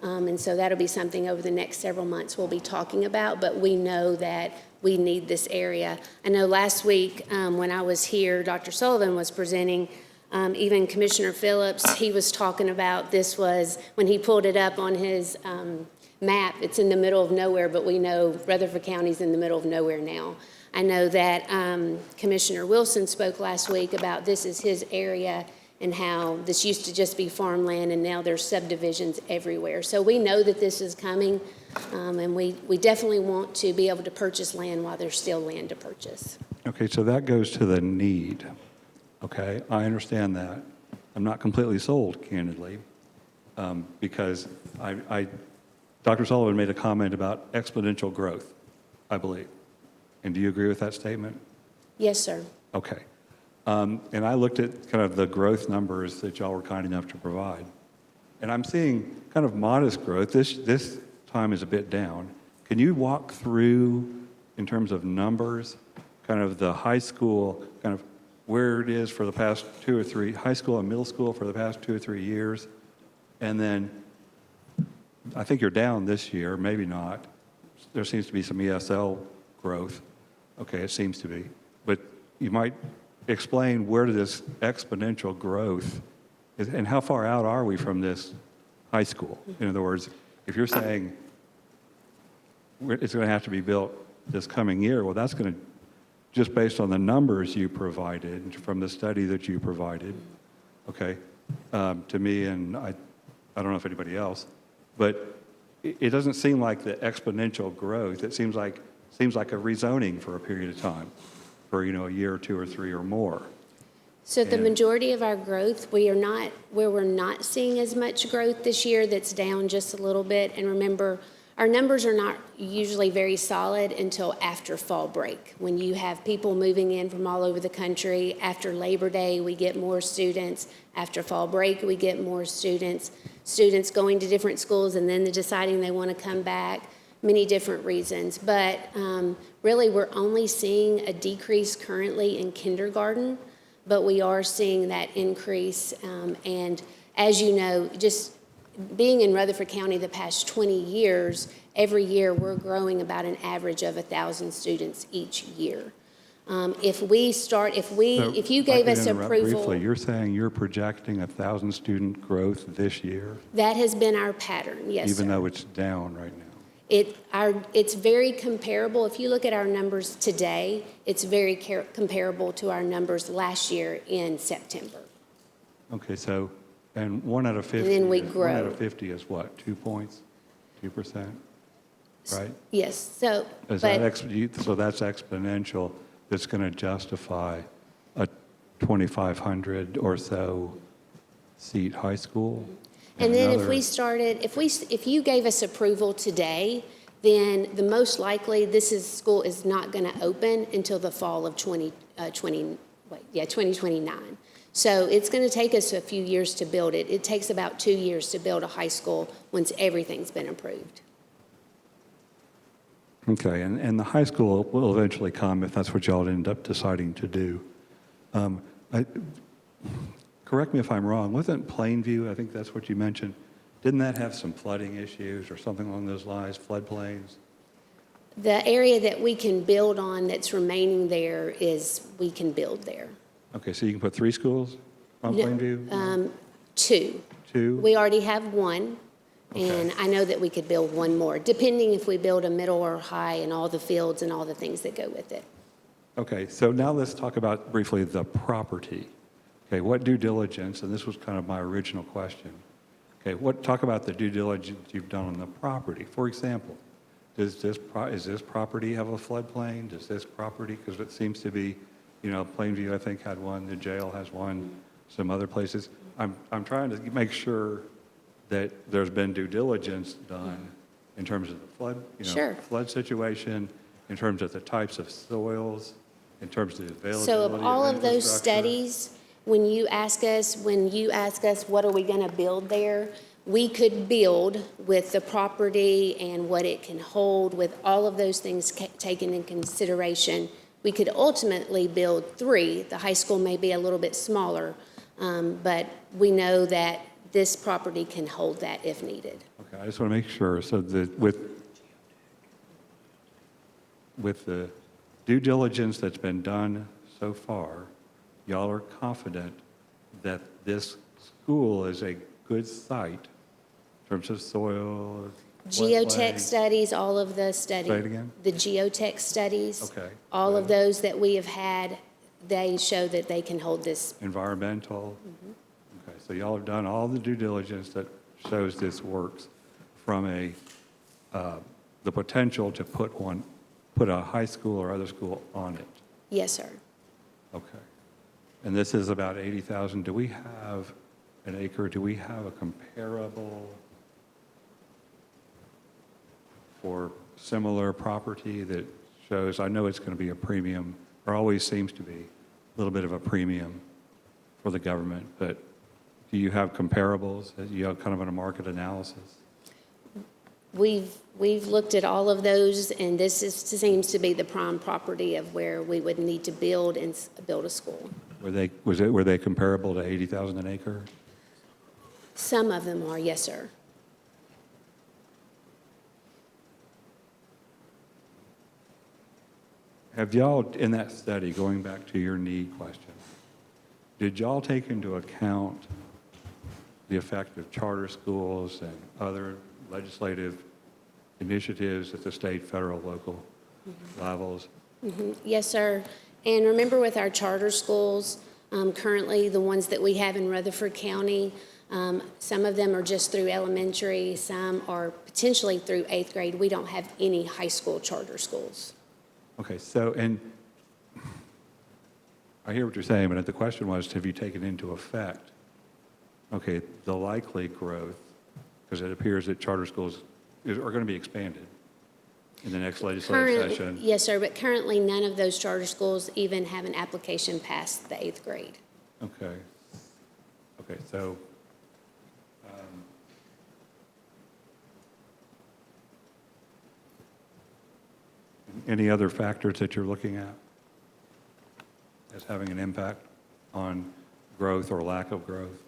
And so that'll be something over the next several months we'll be talking about, but we know that we need this area. I know last week when I was here, Dr. Sullivan was presenting, even Commissioner Phillips, he was talking about this was, when he pulled it up on his map, it's in the middle of nowhere, but we know Rutherford County's in the middle of nowhere now. I know that Commissioner Wilson spoke last week about this is his area and how this used to just be farmland and now there's subdivisions everywhere. So we know that this is coming, and we definitely want to be able to purchase land while there's still land to purchase. Okay, so that goes to the need. Okay, I understand that. I'm not completely sold, candidly, because Dr. Sullivan made a comment about exponential growth, I believe. And do you agree with that statement? Yes, sir. Okay. And I looked at kind of the growth numbers that y'all were kind enough to provide. And I'm seeing kind of modest growth. This time is a bit down. Can you walk through, in terms of numbers, kind of the high school, kind of where it is for the past 2 or 3, high school and middle school for the past 2 or 3 years? And then I think you're down this year, maybe not. There seems to be some ESL growth. Okay, it seems to be. But you might explain where this exponential growth is, and how far out are we from this high school? In other words, if you're saying it's going to have to be built this coming year, well, that's going to, just based on the numbers you provided from the study that you provided, okay, to me, and I don't know if anybody else, but it doesn't seem like the exponential growth. It seems like a rezoning for a period of time, for a year or two or three or more. So the majority of our growth, we're not seeing as much growth this year, that's down just a little bit. And remember, our numbers are not usually very solid until after fall break, when you have people moving in from all over the country. After Labor Day, we get more students. After fall break, we get more students going to different schools and then deciding they want to come back, many different reasons. But really, we're only seeing a decrease currently in kindergarten, but we are seeing that increase. And as you know, just being in Rutherford County the past 20 years, every year we're growing about an average of 1,000 students each year. If you gave us approval. Briefly, you're saying you're projecting 1,000 student growth this year? That has been our pattern, yes, Even sir. though it's down right now? It's very comparable. If you look at our numbers today, it's very comparable to our numbers last year in September. Okay, so, and 1 out of 50. And then we 1 grow. out of 50 is what, 2 points? 2%? Right? Yes, so, So that's exponential. That's going to justify a 2,500 or so seat high school. and then if you gave us approval today, then the most likely school is not going to open until the fall of 2029. So it's going to take us a few years to build it. It takes about 2 years to build a high school once everything's been approved. Okay, and the high school will eventually come if that's what y'all end up deciding to do. Correct me if I'm wrong, wasn't Plainview, I think that's what you mentioned, didn't that have some flooding issues or something along those lines, floodplains? The area that we can build on that's remaining there is we can build there. Okay, so you can put 3 schools on Plainview? 2. 2? We already have 1. Okay. And I know that we could build 1 more, depending if we build a middle or high and all the fields and all the things that go with it. Okay, so now let's talk about briefly the property. Okay, what due diligence, and this was kind of my original question. Okay, talk about the due diligence you've done on the property. For example, does this property have a floodplain? Does this property, because it seems to be, Plainview I think had one, the jail has one, some other places. I'm trying to make sure that there's been due diligence done in terms of the flood, Sure. flood situation, in terms of the types of soils, in terms of the availability So of all of those infrastructure. studies, when you ask us what are we going to build there, we could build with the property and what it can hold, with all of those things taken in consideration. We could ultimately build 3. The high school may be a little bit smaller, but we know that this property can hold that if needed. Okay, I just want to make sure, so that with the due diligence that's been done so far, y'all are confident that this school is a good site in terms of soil? Geotech wetlands? studies, all of the studies. Say it again? The geotech studies. Okay. All of those that we have had, they show that they can hold this. Environmental? Okay, so y'all have done all the due diligence that shows this works from the potential to put a high school or other school on it. Yes, sir. Okay. And this is about 80,000. Do we have an acre? Do we have a comparable for similar property that shows, I know it's going to be a premium, or always seems to be a little bit of a premium for the government, but do you have comparables? Do you have kind of a market analysis? We've looked at all of those, and seems to be the prime property of where we would need to build a school. Were they comparable to 80,000 an acre? Some of them are, yes, sir. Have y'all, in that study, going back to your need question, did y'all take into account the effect of charter schools and other legislative initiatives at the state, federal, local levels? Yes, sir. And remember, with our charter schools, Currently, the ones that we have in Rutherford County, some of them are just through elementary, some are potentially through 8th grade. We don't have any high school charter schools. Okay, so, and I hear what you're saying, but the question was, have you taken into effect, okay, the likely growth, because it appears that charter schools are going to be expanded in the next legislative session? Yes, sir, but currently none of those charter schools even have an application past the 8th grade. Okay. Okay, so, any other factors that you're looking at as having an impact on growth or lack of growth?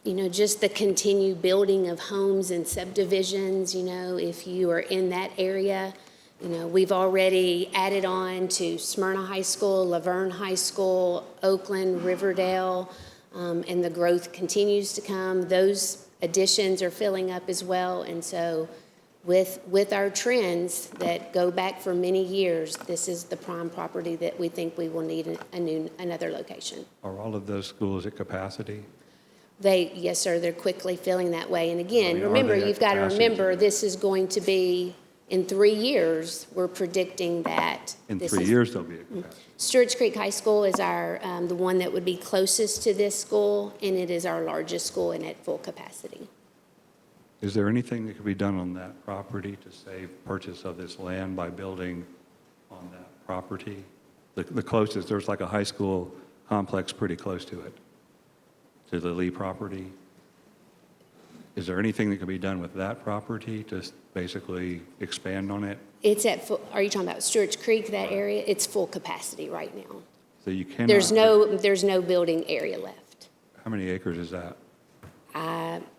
You know, just the continued building of homes and subdivisions, you know, if you are in that area. You know, we've already added on to Smyrna High School, Laverne High School, Oakland, Riverdale, and the growth continues to come. Those additions are filling up as well. And so with our trends that go back for many years, this is the prime property that we think we will need another location. Are all of those schools at capacity? Yes, sir, they're quickly filling that way. And again, Are remember, they at you've got to capacity remember, today? this is going to be, in 3 years, we're predicting that. In this 3 is- years, they'll be at capacity. Stewart's Creek High School is our, the one that would be closest to this school, and it is our largest school and at full capacity. Is there anything that could be done on that property to save purchase of this land by building on that property? The closest, there's like a high school complex pretty close to it, to the Lee property. Is there anything that could be done with that property to basically expand on it? It's at full, are you talking about Stewart's Creek, that area? It's full capacity right now. So you cannot. There's no building area left. How many acres is that?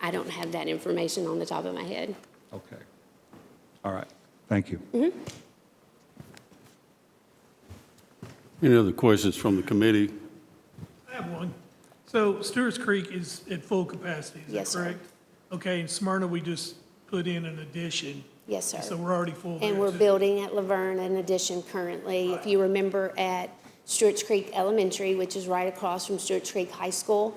I don't have that information on the top of my head. Okay. All right. Thank you. Any other questions from the committee? I have one. So Stewart's Creek is at full capacity, is that Yes, sir. correct? Okay, in Smyrna, we just put in an addition. Yes, sir. So we're already full there, And we're too. building at Laverne an addition currently. If you remember at Stewart's Creek Elementary, which is right across from Stewart's Creek High School,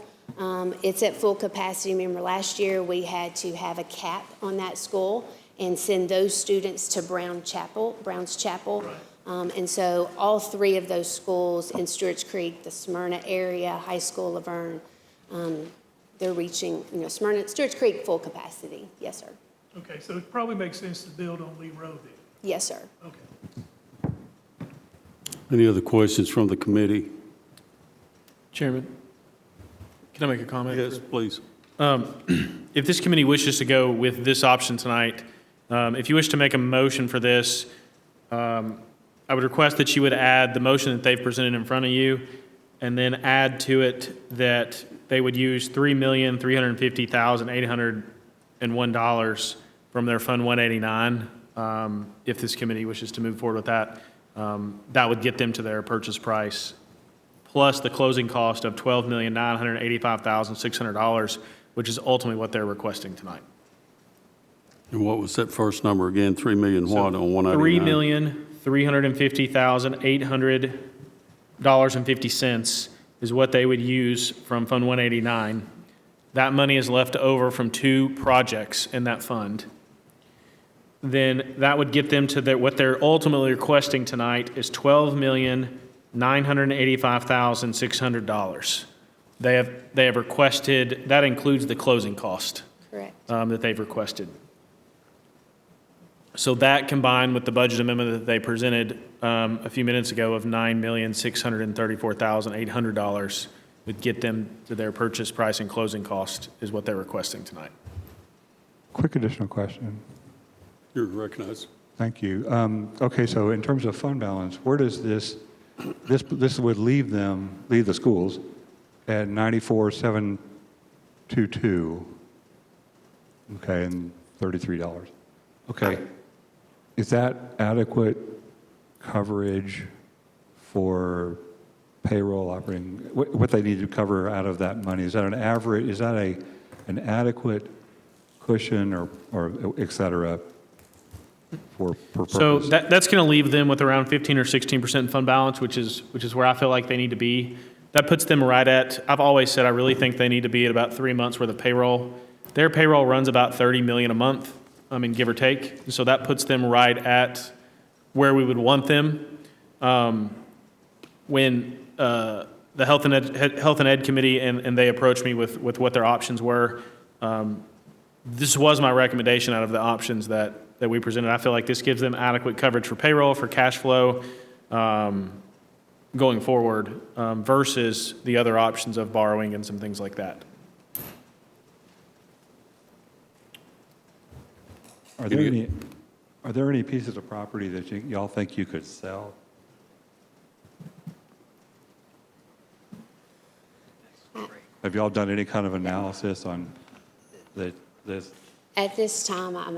it's at full capacity. Remember last year, we had to have a cap on that school and send those students to Browns Chapel. And so all 3 of those schools in Stewart's Creek, the Smyrna area, High School, Laverne, they're reaching, you know, Stewart's Creek full capacity. Yes, sir. Okay, so it probably makes sense to build on Lee Road then. Yes, sir. Okay. Any other questions from the committee? Chairman, can I make a comment? Yes, please. If this committee wishes to go with this option tonight, if you wish to make a motion for this, I would request that you would add the motion that they've presented in front of you, and then add to it that they would use $3,350,801 from their Fund 189. If this committee wishes to move forward with that, that would get them to their purchase price, plus the closing cost of $12,985,600, which is ultimately what they're requesting tonight. And what was that first number again? 3 million what on 189? $3,350,800.50 is what they would use from Fund 189. That money is left over from 2 projects in that fund. Then that would get them to what they're ultimately requesting tonight is $12,985,600. They have requested, that includes the closing cost. Correct. That they've requested. So that combined with the budget amendment that they presented a few minutes ago of $9,634,800 would get them to their purchase price and closing cost is what they're requesting tonight. Quick additional question. You're recognized. Thank you. Okay, so in terms of fund balance, where does this would leave the schools at 94,722, okay, and $33. Okay. Is that adequate coverage for payroll operating, what they need to cover out of that money? Is that an average, is that an adequate cushion or et cetera for So purpose? that's going to leave them with around 15 or 16% fund balance, which is where I feel like they need to be. That puts them right at, I've always said I really think they need to be at about 3 months worth of payroll. Their payroll runs about 30 million a month, give or take. So that puts them right at where we would want them. When the Health and Ed Committee and they approached me with what their options were, this was my recommendation out of the options that we presented. I feel like this gives them adequate coverage for payroll, for cash flow, going forward, versus the other options of borrowing and some things like that. Are there any pieces of property that y'all think you could sell? Have y'all done any kind of analysis on this? At this time, I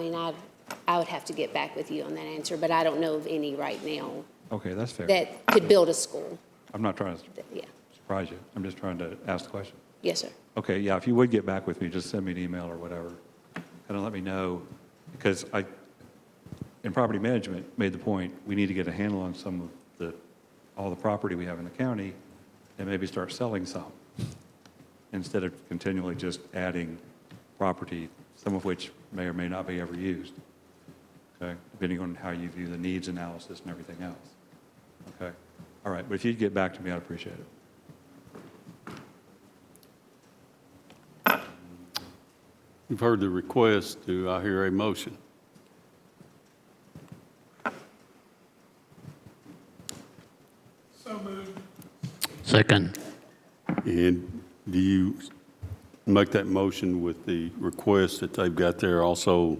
would have to get back with you on that answer, but I don't know of any right now Okay, that's fair. that could build a school. I'm not trying to Yeah. surprise you. I'm just trying to ask the question. Yes, sir. Okay, yeah, if you would get back with me, just send me an email or whatever, kind of let me know, because in property management, made the point, we need to get a handle on all the property we have in the county and maybe start selling some, instead of continually just adding property, some of which may or may not be ever used, okay, depending on how you view the needs analysis and everything else, okay? All right, but if you'd get back to me, I'd appreciate it. You've heard the request. Do I hear a motion? So moved. Second. And do you make that motion with the request that they've got there also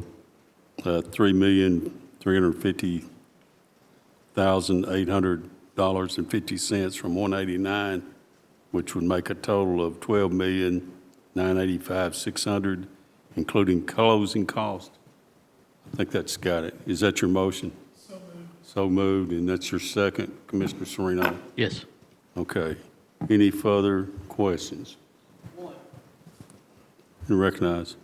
$3,350,800.50 from 189, which would make a total of $12,985,600, including closing costs? I think that's got it. Is that your motion? So moved. So moved, and that's your second, Commissioner Sereno? Yes. Okay. Any further questions? You recognize.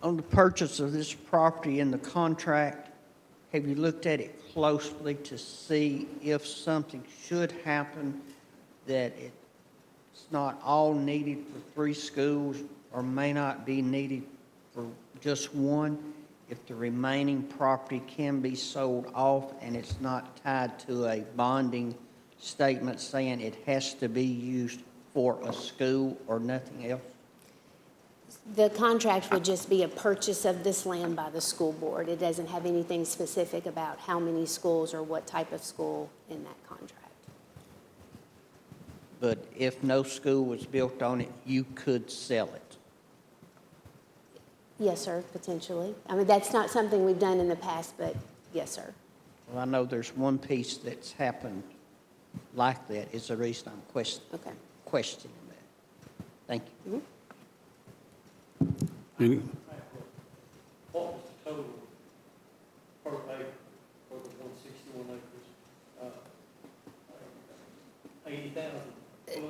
On the purchase of this property in the contract, have you looked at it closely to see if something should happen, that it's not all needed for 3 schools or may not be needed for just one? If the remaining property can be sold off and it's not tied to a bonding statement saying it has to be used for a school or nothing else? The contract would just be a purchase of this land by the school board. It doesn't have anything specific about how many schools or what type of school in that contract. But if no school was built on it, you could sell it? Yes, sir, potentially. That's not something we've done in the past, but yes, sir. Well, I know there's one piece that's happened like that. Is the reason I'm questioning that. Thank you. Mm-hmm. Any? What was the total per acre for the 161 acres? 80,000 plus?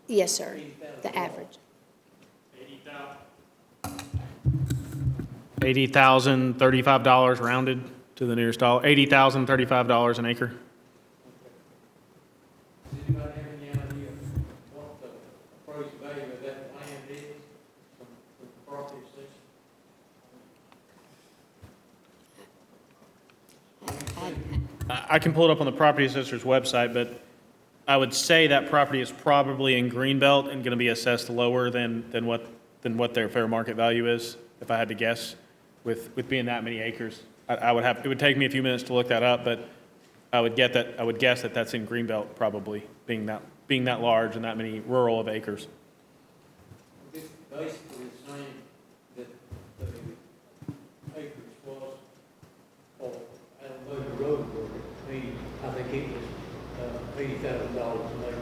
Yes, sir. 80,000 The average. 80,000, $35 rounded to the nearest dollar. $80,035 an acre. Does anybody have any idea what the appraised value of that land is from the property assessment? I can pull it up on the property assessor's website, but I would say that property is probably in Greenbelt and going to be assessed lower than what their fair market value is, if I had to guess, with being that many acres. It would take me a few minutes to look that up, but I would guess that that's in Greenbelt probably, being that large and that many rural of acres. It's basically the same that the acres was for Alabama Road, I think it was $80,000 an acre.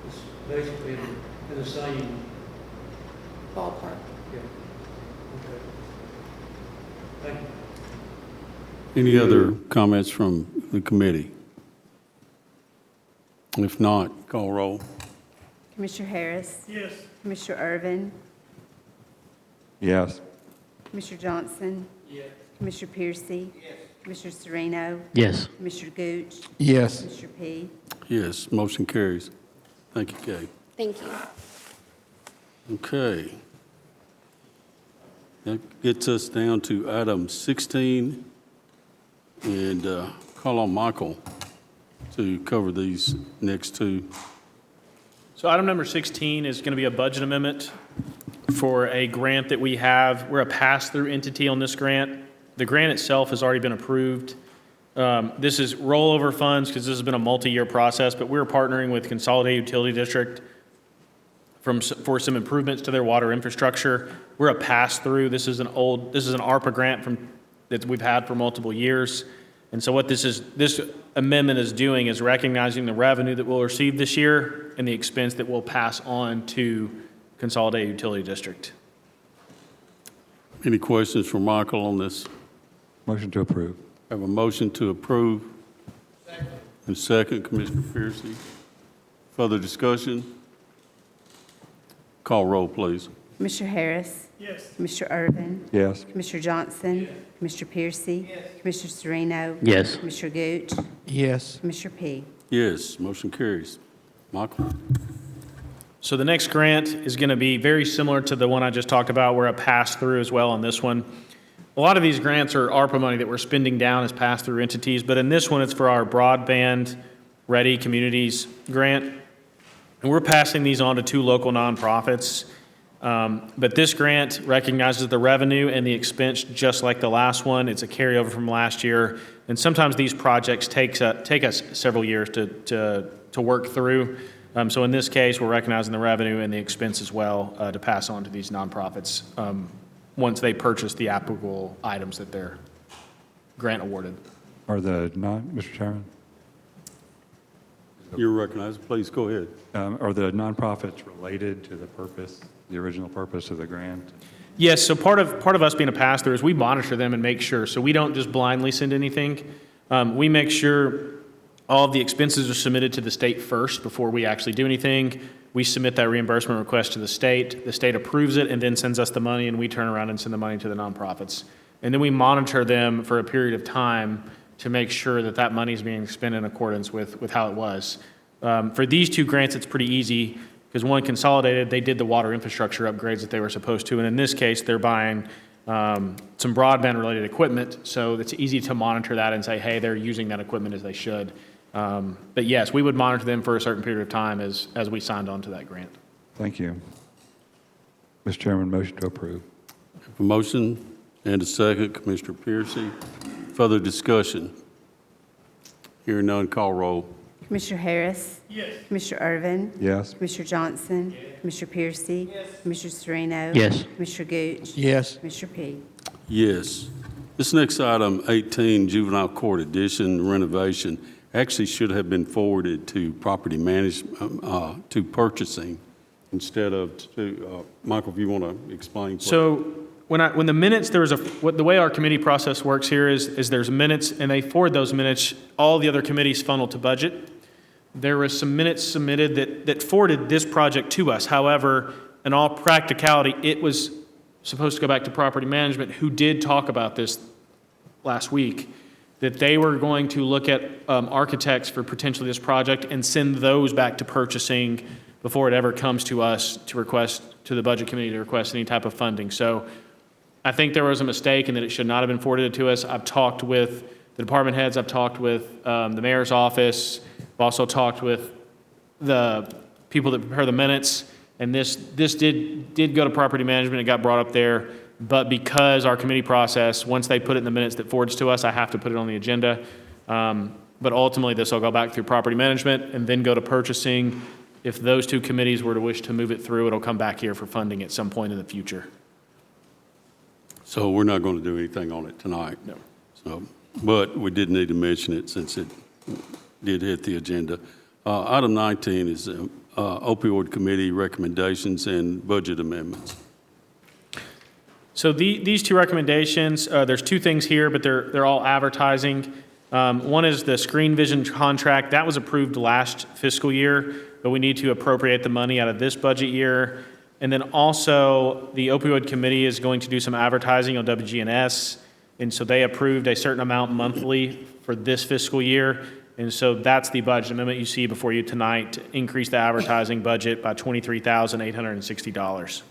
It's basically in the same Ballpark. Yeah. Okay. Thank you. Any other comments from the committee? If not, call roll. Commissioner Harris? Yes. Commissioner Irvin? Yes. Commissioner Johnson? Yes. Commissioner Piercy? Commissioner Sereno? Yes. Commissioner Gooch? Yes. Commissioner P? Yes, motion carries. Thank you, Kay. Thank you. Okay. That gets us down to item 16, and call on Michael to cover these next two. So item number 16 is going to be a budget amendment for a grant that we have. We're a pass-through entity on this grant. The grant itself has already been approved. This is rollover funds because this has been a multi-year process, but we're partnering with Consolidated Utility District for some improvements to their water infrastructure. We're a pass-through. This is an ARPA grant that we've had for multiple years. And so what this amendment is doing is recognizing the revenue that we'll receive this year and the expense that we'll pass on to Consolidated Utility District. Any questions for Michael on this? Motion to approve. Have a motion to approve. Second. And second, Commissioner Piercy. Further discussion? Call roll, please. Commissioner Harris? Yes. Commissioner Irvin? Yes. Commissioner Johnson? Commissioner Piercy? Commissioner Sereno? Yes. Commissioner Gooch? Yes. Commissioner P? Yes, motion carries. Michael? So the next grant is going to be very similar to the one I just talked about. We're a pass-through as well on this one. A lot of these grants are ARPA money that we're spending down as pass-through entities, but in this one, it's for our Broadband Ready Communities grant. And we're passing these on to 2 local nonprofits. But this grant recognizes the revenue and the expense just like the last one. It's a carryover from last year. And sometimes these projects take us several years to work through. So in this case, we're recognizing the revenue and the expense as well to pass on to these nonprofits once they purchase the applicable items that they're grant awarded. Mr. Chairman? You're recognized. Please go ahead. Are the nonprofits related to the original purpose of the grant? Yes, so part of us being a pass-through is we monitor them and make sure. So we don't just blindly send anything. We make sure all of the expenses are submitted to the state first before we actually do anything. We submit that reimbursement request to the state approves it, and then sends us the money, and we turn around and send the money to the nonprofits. And then we monitor them for a period of time to make sure that that money is being spent in accordance with how it was. For these 2 grants, it's pretty easy because one, Consolidated, they did the water infrastructure upgrades that they were supposed to, and in this case, they're buying some broadband-related equipment, so it's easy to monitor that and say, hey, they're using that equipment as they should. But yes, we would monitor them for a certain period of time as we signed on to that grant. Thank you. Mr. Chairman, motion to approve. A motion and a second, Commissioner Piercy. Further discussion? Hearing none, call roll. Commissioner Harris? Yes. Commissioner Irvin? Yes. Commissioner Johnson? Commissioner Piercy? Commissioner Sereno? Yes. Commissioner Gooch? Yes. Commissioner P? Yes. This next item, 18, Juvenile Court Addition renovation, actually should have been forwarded to property management, to purchasing instead of to, Michael, if you want to explain. So when the minutes, the way our committee process works here is there's minutes, and they forward those minutes, all the other committees funnel to budget. There was some minutes submitted that forwarded this project to us. However, in all practicality, it was supposed to go back to property management, who did talk about this last week, that they were going to look at architects for potentially this project and send those back to purchasing before it ever comes to us to request, to the budget committee to request any type of funding. So I think there was a mistake and that it should not have been forwarded to us. I've talked with the department heads, I've talked with the mayor's office, I've also talked with the people that prepare the minutes, and this did go to property management. It got brought up there, but because our committee process, once they put it in the minutes that forwards to us, I have to put it on the agenda. But ultimately, this will go back through property management and then go to purchasing. If those 2 committees were to wish to move it through, it'll come back here for funding at some point in the future. So we're not going to do anything on it tonight. No. So, but we did need to mention it since it did hit the agenda. Item 19 is opioid committee recommendations and budget amendments. So these 2 recommendations, there's 2 things here, but they're all advertising. One is the Screen Vision contract. That was approved last fiscal year, but we need to appropriate the money out of this budget year. And then also, the opioid committee is going to do some advertising on WGNS And so they approved a certain amount monthly for this fiscal year. And so that's the budget amendment you see before you tonight to increase the advertising budget by $23,860.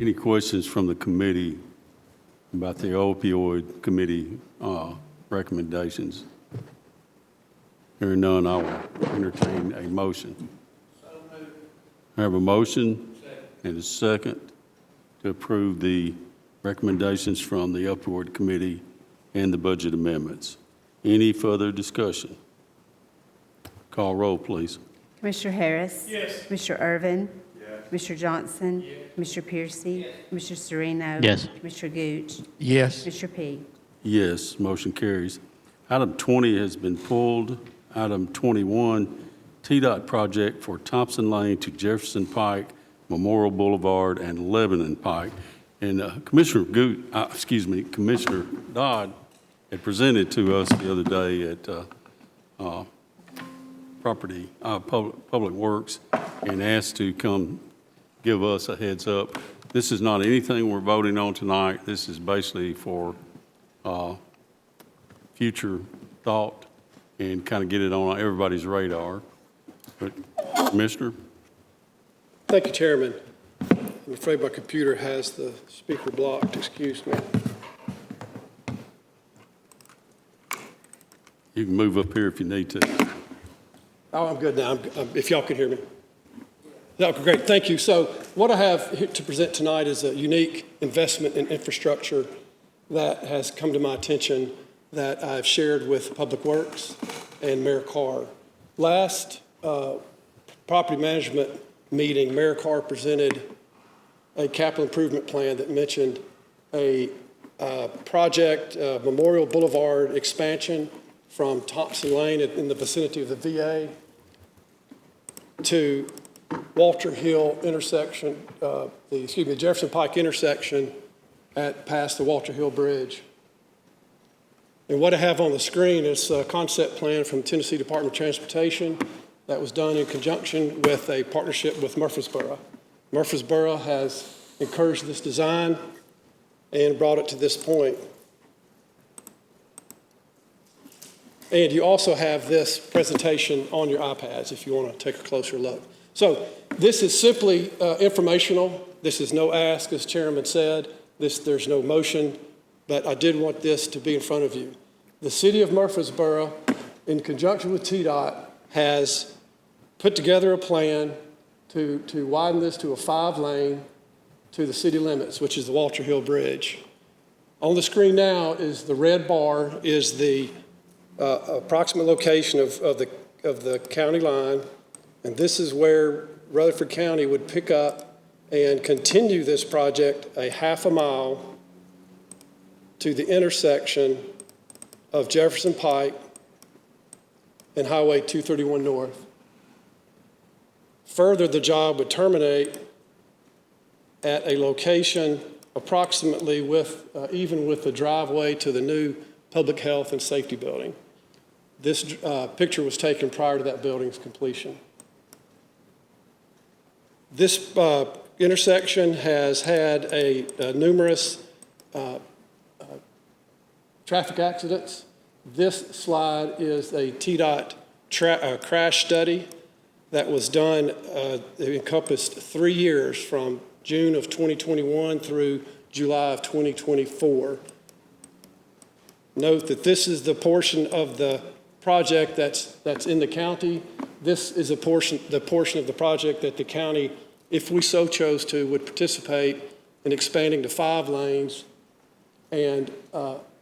Any questions from the committee about the opioid committee recommendations? Hearing none, I will entertain a motion. I have a motion and a second to approve the recommendations from the opioid committee and the budget amendments. Any further discussion? Call roll, please. Commissioner Harris? Yes. Commissioner Irvin? Yes. Commissioner Johnson? Yes. Commissioner Piercy? Yes. Commissioner Sereno? Yes. Commissioner Gooch? Yes. Commissioner P? Yes, motion carries. Item 20 has been pulled. Item 21, TDOT project for Thompson Lane to Jefferson Pike, Memorial Boulevard, and Lebanon Pike. And Commissioner Dodd had presented to us the other day at Public Works and asked to come give us a heads up. This is not anything we're voting on tonight. This is basically for future thought and kind of get it on everybody's radar. But Commissioner? Thank you, Chairman. I'm afraid my computer has the speaker blocked. Excuse me. You can move up here if you need to. Oh, I'm good now. If y'all can hear me. No, great. Thank you. So what I have here to present tonight is a unique investment in infrastructure that has come to my attention that I've shared with Public Works and Mayor Carr. Last property management meeting, Mayor Carr presented a capital improvement plan that mentioned a project, Memorial Boulevard expansion from Thompson Lane in the vicinity of the VA to Walter Hill intersection, the Jefferson Pike intersection past the Walter Hill Bridge. And what I have on the screen is a concept plan from Tennessee Department of Transportation that was done in conjunction with a partnership with Murfreesboro. Murfreesboro has encouraged this design and brought it to this point. And you also have this presentation on your iPads if you want to take a closer look. So this is simply informational. This is no ask, as Chairman said. There's no motion, but I did want this to be in front of you. The City of Murfreesboro, in conjunction with TDOT, has put together a plan to widen this to a 5-lane to the city limits, which is the Walter Hill Bridge. On the screen now is the red bar, is the approximate location of the county line, and this is where Rutherford County would pick up and continue this project a half a mile to the intersection of Jefferson Pike and Highway 231 North. Further, the job would terminate at a location approximately even with the driveway to the new Public Health and Safety Building. This picture was taken prior to that building's completion. This intersection has had numerous traffic accidents. This slide is a TDOT crash study that was done. It encompassed 3 years from June of 2021 through July of 2024. Note that this is the portion of the project that's in the county. This is the portion of the project that the county, if we so chose to, would participate in expanding to 5 lanes and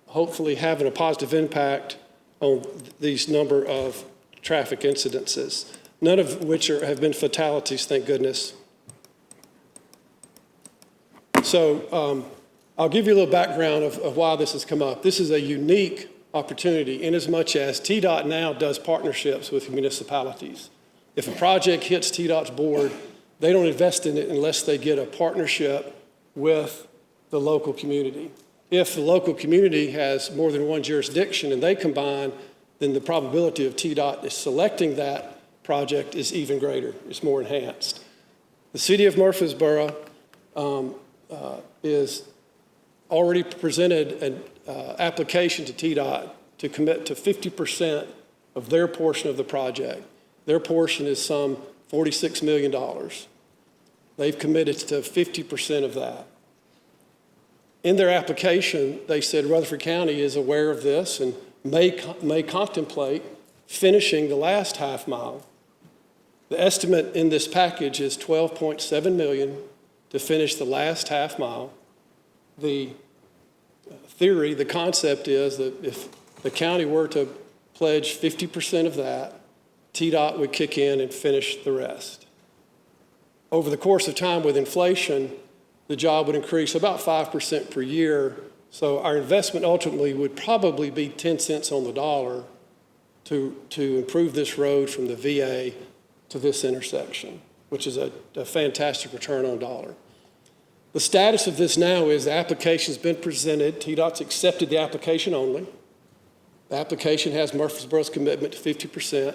hopefully having a positive impact on these number of traffic incidences, none of which have been fatalities, thank goodness. So I'll give you a little background of why this has come up. This is a unique opportunity in as much as TDOT now does partnerships with municipalities. If a project hits TDOT's board, they don't invest in it unless they get a partnership with the local community. If the local community has more than one jurisdiction and they combine, then the probability of TDOT is selecting that project is even greater, it's more enhanced. The City of Murfreesboro is already presented an application to TDOT to commit to 50% of their portion of the project. Their portion is some $46 million. They've committed to 50% of that. In their application, they said Rutherford County is aware of this and may contemplate finishing the last half mile. The estimate in this package is $12.7 million to finish the last half mile. The theory, the concept is that if the county were to pledge 50% of that, TDOT would kick in and finish the rest. Over the course of time with inflation, the job would increase about 5% per year. So our investment ultimately would probably be 10 cents on the dollar to improve this road from the VA to this intersection, which is a fantastic return on dollar. The status of this now is the application's been presented. TDOT's accepted the application only. The application has Murfreesboro's commitment to 50%.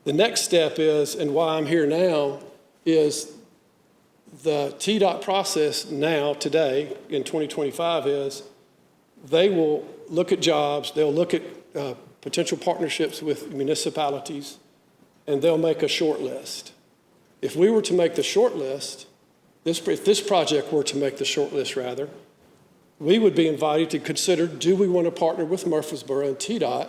The next step is, and why I'm here now, is the TDOT process now, today, in 2025, is they will look at jobs, they'll look at potential partnerships with municipalities, and they'll make a short list. If we were to make the short list, if this project were to make the short list, rather, we would be invited to consider, do we want to partner with Murfreesboro and TDOT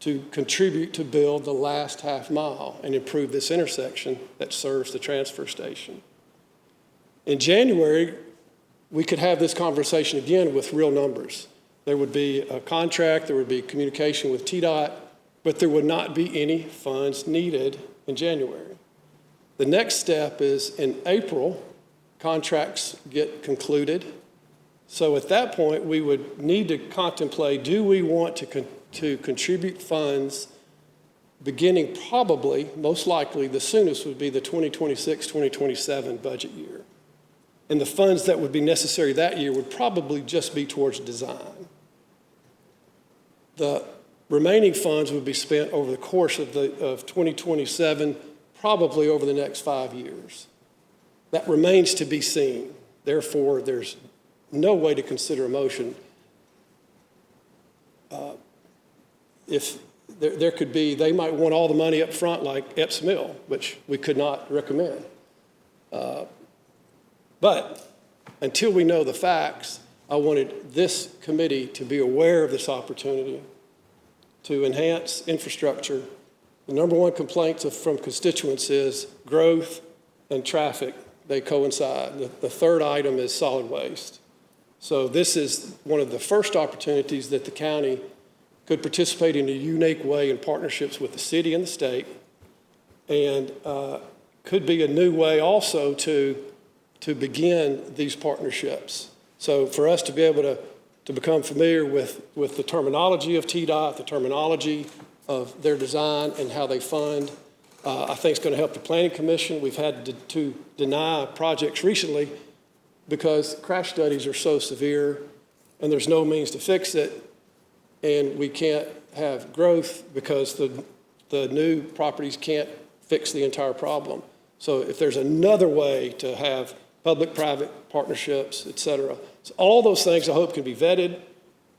to contribute to build the last half mile and improve this intersection that serves the transfer station? In January, we could have this conversation again with real numbers. There would be a contract, there would be communication with TDOT, but there would not be any funds needed in January. The next step is in April, contracts get concluded. So at that point, we would need to contemplate, do we want to contribute funds beginning probably, most likely, the soonest would be the 2026-2027 budget year. And the funds that would be necessary that year would probably just be towards design. The remaining funds would be spent over the course of 2027, probably over the next 5 years. That remains to be seen. Therefore, there's no way to consider a motion. If there could be, they might want all the money up front like Epps Mill, which we could not recommend. But until we know the facts, I wanted this committee to be aware of this opportunity to enhance infrastructure. The number one complaint from constituents is growth and traffic. They coincide. The third item is solid waste. So this is one of the first opportunities that the county could participate in a unique way in partnerships with the city and the state, and could be a new way also to begin these partnerships. So for us to be able to become familiar with the terminology of TDOT, the terminology of their design and how they fund, I think it's going to help the Planning Commission. We've had to deny projects recently because crash studies are so severe and there's no means to fix it, and we can't have growth because the new properties can't fix the entire problem. So if there's another way to have public-private partnerships, et cetera. So all those things I hope can be vetted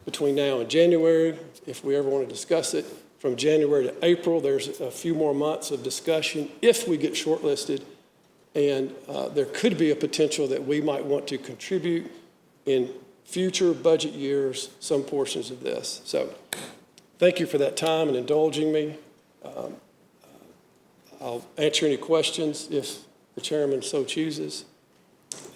between now and January, if we ever want to discuss it. From January to April, there's a few more months of discussion if we get shortlisted, and there could be a potential that we might want to contribute in future budget years some portions of this. So thank you for that time and indulging me. I'll answer any questions if the chairman so chooses.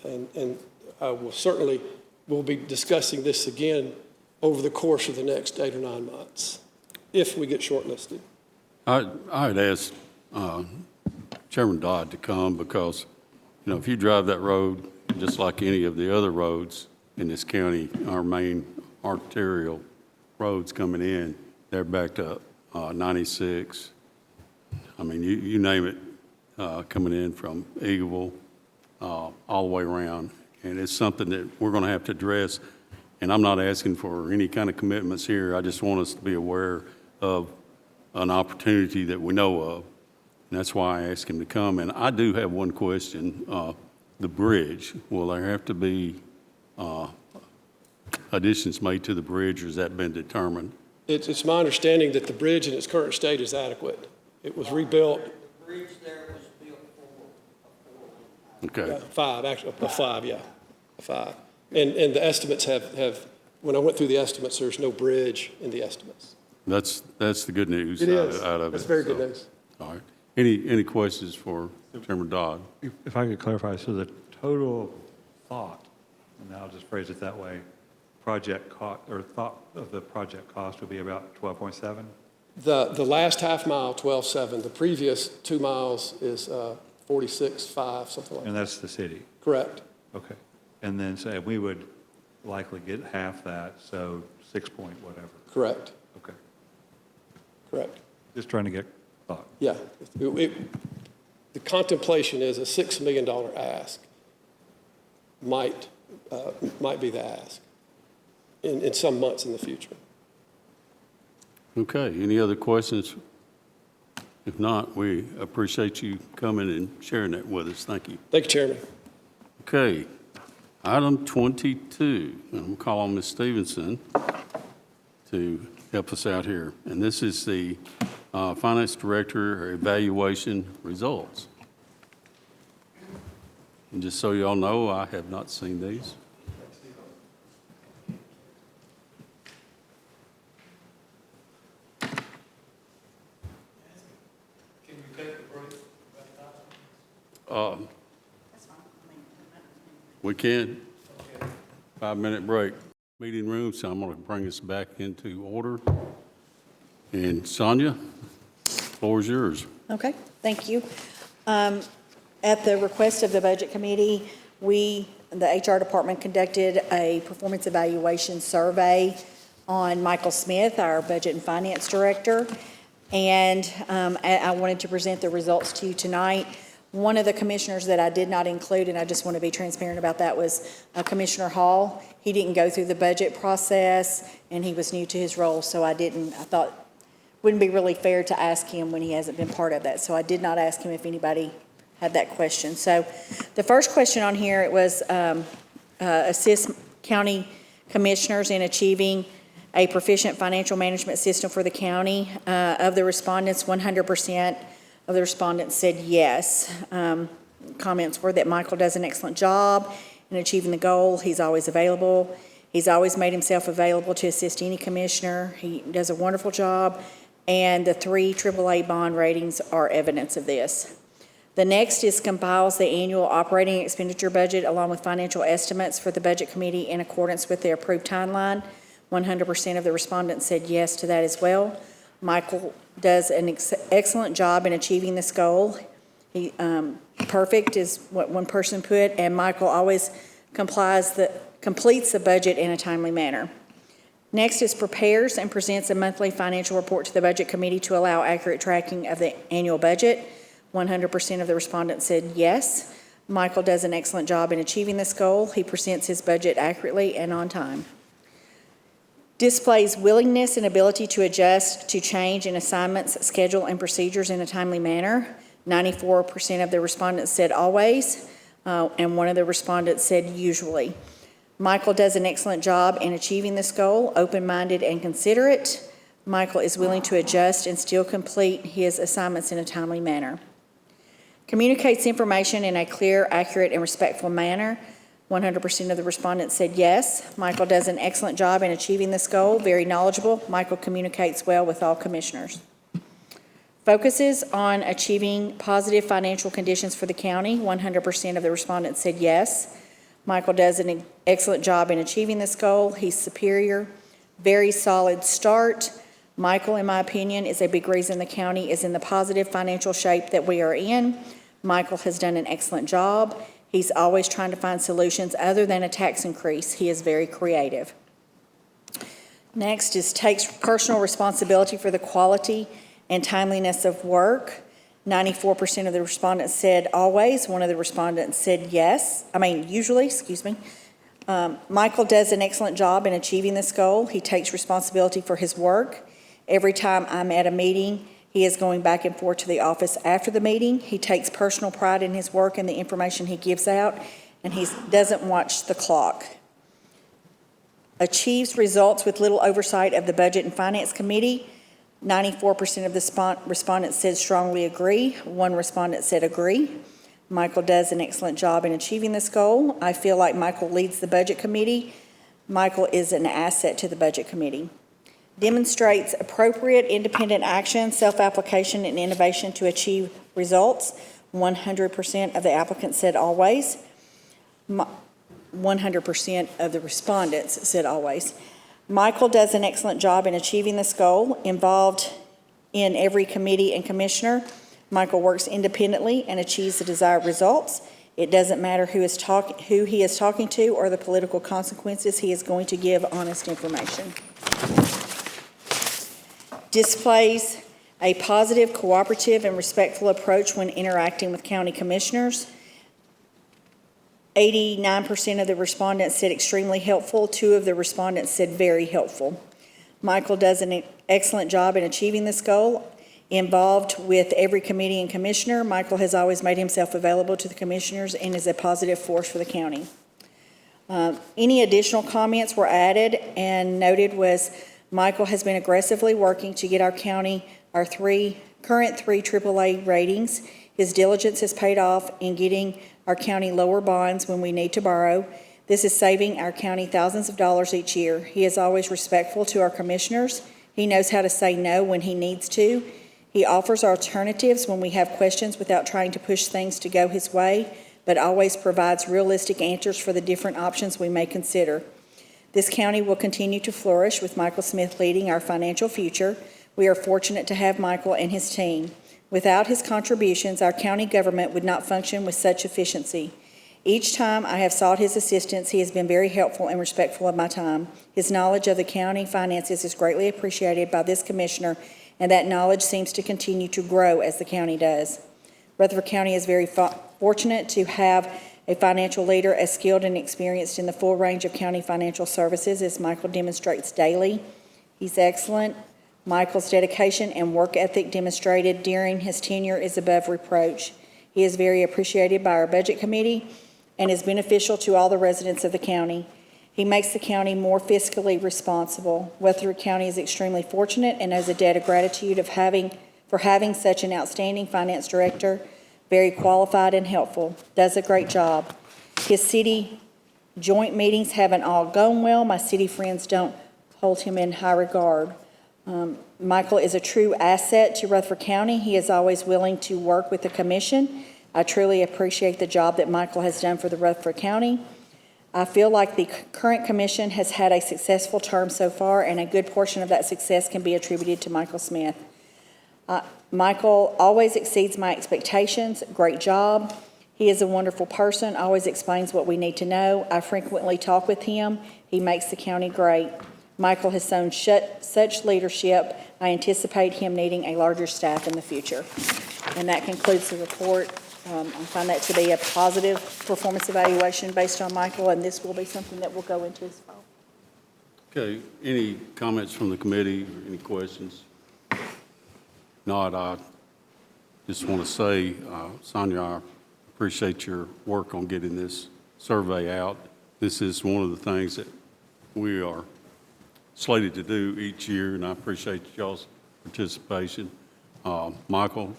And I will certainly, we'll be discussing this again over the course of the next 8 or 9 months, if we get shortlisted. I'd ask Chairman Dodd to come because, if you drive that road, just like any of the other roads in this county, our main arterial roads coming in, they're backed up, 96. I mean, you name it, coming in from Eagleville, all the way around. And it's something that we're going to have to address. And I'm not asking for any kind of commitments here. I just want us to be aware of an opportunity that we know of. And that's why I asked him to come. And I do have one question. The bridge, will there have to be additions made to the bridge, or has that been determined? It's my understanding that the bridge in its current state is adequate. It was rebuilt. The bridge there was built Okay. Five, actually, a five, yeah, a five. And the estimates have, when I went through the estimates, there's no bridge in the estimates. That's the good news It is. out of it. That's very good So, news. All right. Any questions for Chairman Dodd? If I could clarify, so the total thought, and I'll just phrase it that way, project cost, or thought of the project cost would be about 12.7? The last half mile, 12.7. The previous 2 miles is 46.5, something like that. And that's the city? Correct. Okay. And then say we would likely get half that, so 6 point whatever. Correct. Okay. Correct. Just trying to get thought. Yeah. The contemplation is a $6 million ask might be the ask in some months in the future. Okay. Any other questions? If not, we appreciate you coming and sharing that with us. Thank you. Thank you, Chairman. Okay. Item 22. I'm going to call on Ms. Stevenson to help us out here. And this is the Finance Director evaluation results. And just so you all know, I have not seen these. Can you take the break? We can. 5-minute break. Meeting room, so I'm going to bring us back into order. And Sonia, floor is yours. Okay, thank you. At the request of the Budget Committee, the HR Department conducted a performance evaluation survey on Michael Smith, our Budget and Finance Director, and I wanted to present the results to you tonight. One of the commissioners that I did not include, and I just want to be transparent about that, was Commissioner Hall. He didn't go through the budget process, and he was new to his role, so I thought it wouldn't be really fair to ask him when he hasn't been part of that. So I did not ask him if anybody had that question. So the first question on here, it was assist county commissioners in achieving a proficient financial management system for the county. Of the respondents, 100% of the respondents said yes. Comments were that Michael does an excellent job in achieving the goal. He's always available. He's always made himself available to assist any commissioner. He does a wonderful job, and the 3 AAA bond ratings are evidence of this. The next is compiles the annual operating expenditure budget along with financial estimates for the Budget Committee in accordance with the approved timeline. 100% of the respondents said yes to that as well. Michael does an excellent job in achieving this goal. Perfect is what one person put, and Michael always completes the budget in a timely manner. Next is prepares and presents a monthly financial report to the Budget Committee to allow accurate tracking of the annual budget. 100% of the respondents said yes. Michael does an excellent job in achieving this goal. He presents his budget accurately and on time. Displays willingness and ability to adjust to change in assignments, schedule, and procedures in a timely manner. 94% of the respondents said always, and one of the respondents said usually. Michael does an excellent job in achieving this goal, open-minded and considerate. Michael is willing to adjust and still complete his assignments in a timely manner. Communicates information in a clear, accurate, and respectful manner. 100% of the respondents said yes. Michael does an excellent job in achieving this goal, very knowledgeable. Michael communicates well with all commissioners. Focuses on achieving positive financial conditions for the county. 100% of the respondents said yes. Michael does an excellent job in achieving this goal. He's superior. Very solid start. Michael, in my opinion, is a big reason the county is in the positive financial shape that we are in. Michael has done an excellent job. He's always trying to find solutions other than a tax increase. He is very creative. Next is takes personal responsibility for the quality and timeliness of work. 94% of the respondents said always. One of the respondents said usually. Michael does an excellent job in achieving this goal. He takes responsibility for his work. Every time I'm at a meeting, he is going back and forth to the office after the meeting. He takes personal pride in his work and the information he gives out, and he doesn't watch the clock. achieves results with little oversight of the Budget and Finance Committee. 94% of the respondents said strongly agree. One respondent said agree. Michael does an excellent job in achieving this goal. I feel like Michael leads the Budget Committee. Michael is an asset to the Budget Committee. Demonstrates appropriate independent action, self-application, and innovation to achieve results. 100% of the applicants said always. 100% of the respondents said always. Michael does an excellent job in achieving this goal, involved in every committee and commissioner. Michael works independently and achieves the desired results. It doesn't matter who he is talking to or the political consequences, he is going to give honest information. Displays a positive, cooperative, and respectful approach when interacting with county commissioners. 89% of the respondents said extremely helpful. 2 of the respondents said very helpful. Michael does an excellent job in achieving this goal. Involved with every committee and commissioner, Michael has always made himself available to the commissioners and is a positive force for the county. Any additional comments were added and noted was Michael has been aggressively working to get our county our current three AAA ratings. His diligence has paid off in getting our county lower bonds when we need to borrow. This is saving our county thousands of dollars each year. He is always respectful to our commissioners. He knows how to say no when he needs to. He offers alternatives when we have questions without trying to push things to go his way, but always provides realistic answers for the different options we may consider. This county will continue to flourish with Michael Smith leading our financial future. We are fortunate to have Michael and his team. Without his contributions, our county government would not function with such efficiency. Each time I have sought his assistance, he has been very helpful and respectful of my time. His knowledge of the county finances is greatly appreciated by this commissioner, and that knowledge seems to continue to grow as the county does. Rutherford County is very fortunate to have a financial leader as skilled and experienced in the full range of county financial services as Michael demonstrates daily. He's excellent. Michael's dedication and work ethic demonstrated during his tenure is above reproach. He is very appreciated by our Budget Committee and is beneficial to all the residents of the county. He makes the county more fiscally responsible. Rutherford County is extremely fortunate and owes a debt of gratitude for having such an outstanding finance director, very qualified and helpful, does a great job. His city joint meetings haven't all gone well. My city friends don't hold him in high regard. Michael is a true asset to Rutherford County. He is always willing to work with the commission. I truly appreciate the job that Michael has done for the Rutherford County. I feel like the current commission has had a successful term so far, and a good portion of that success can be attributed to Michael Smith. Michael always exceeds my expectations. Great job. He is a wonderful person, always explains what we need to know. I frequently talk with him. He makes the county great. Michael has shown such leadership. I anticipate him needing a larger staff in the future. And that concludes the report. I find that to be a positive performance evaluation based on Michael, and this will be something that will go into his file. Okay, any comments from the committee, or any questions? Not, I just want to say, Sonia, I appreciate your work on getting this survey out. This is one of the things that we are slated to do each year, and I appreciate y'all's participation. Michael,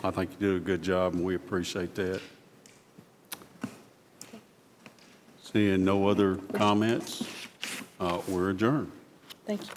I think you do a good job, and we appreciate that. Seeing no other comments, we're adjourned. Thank you.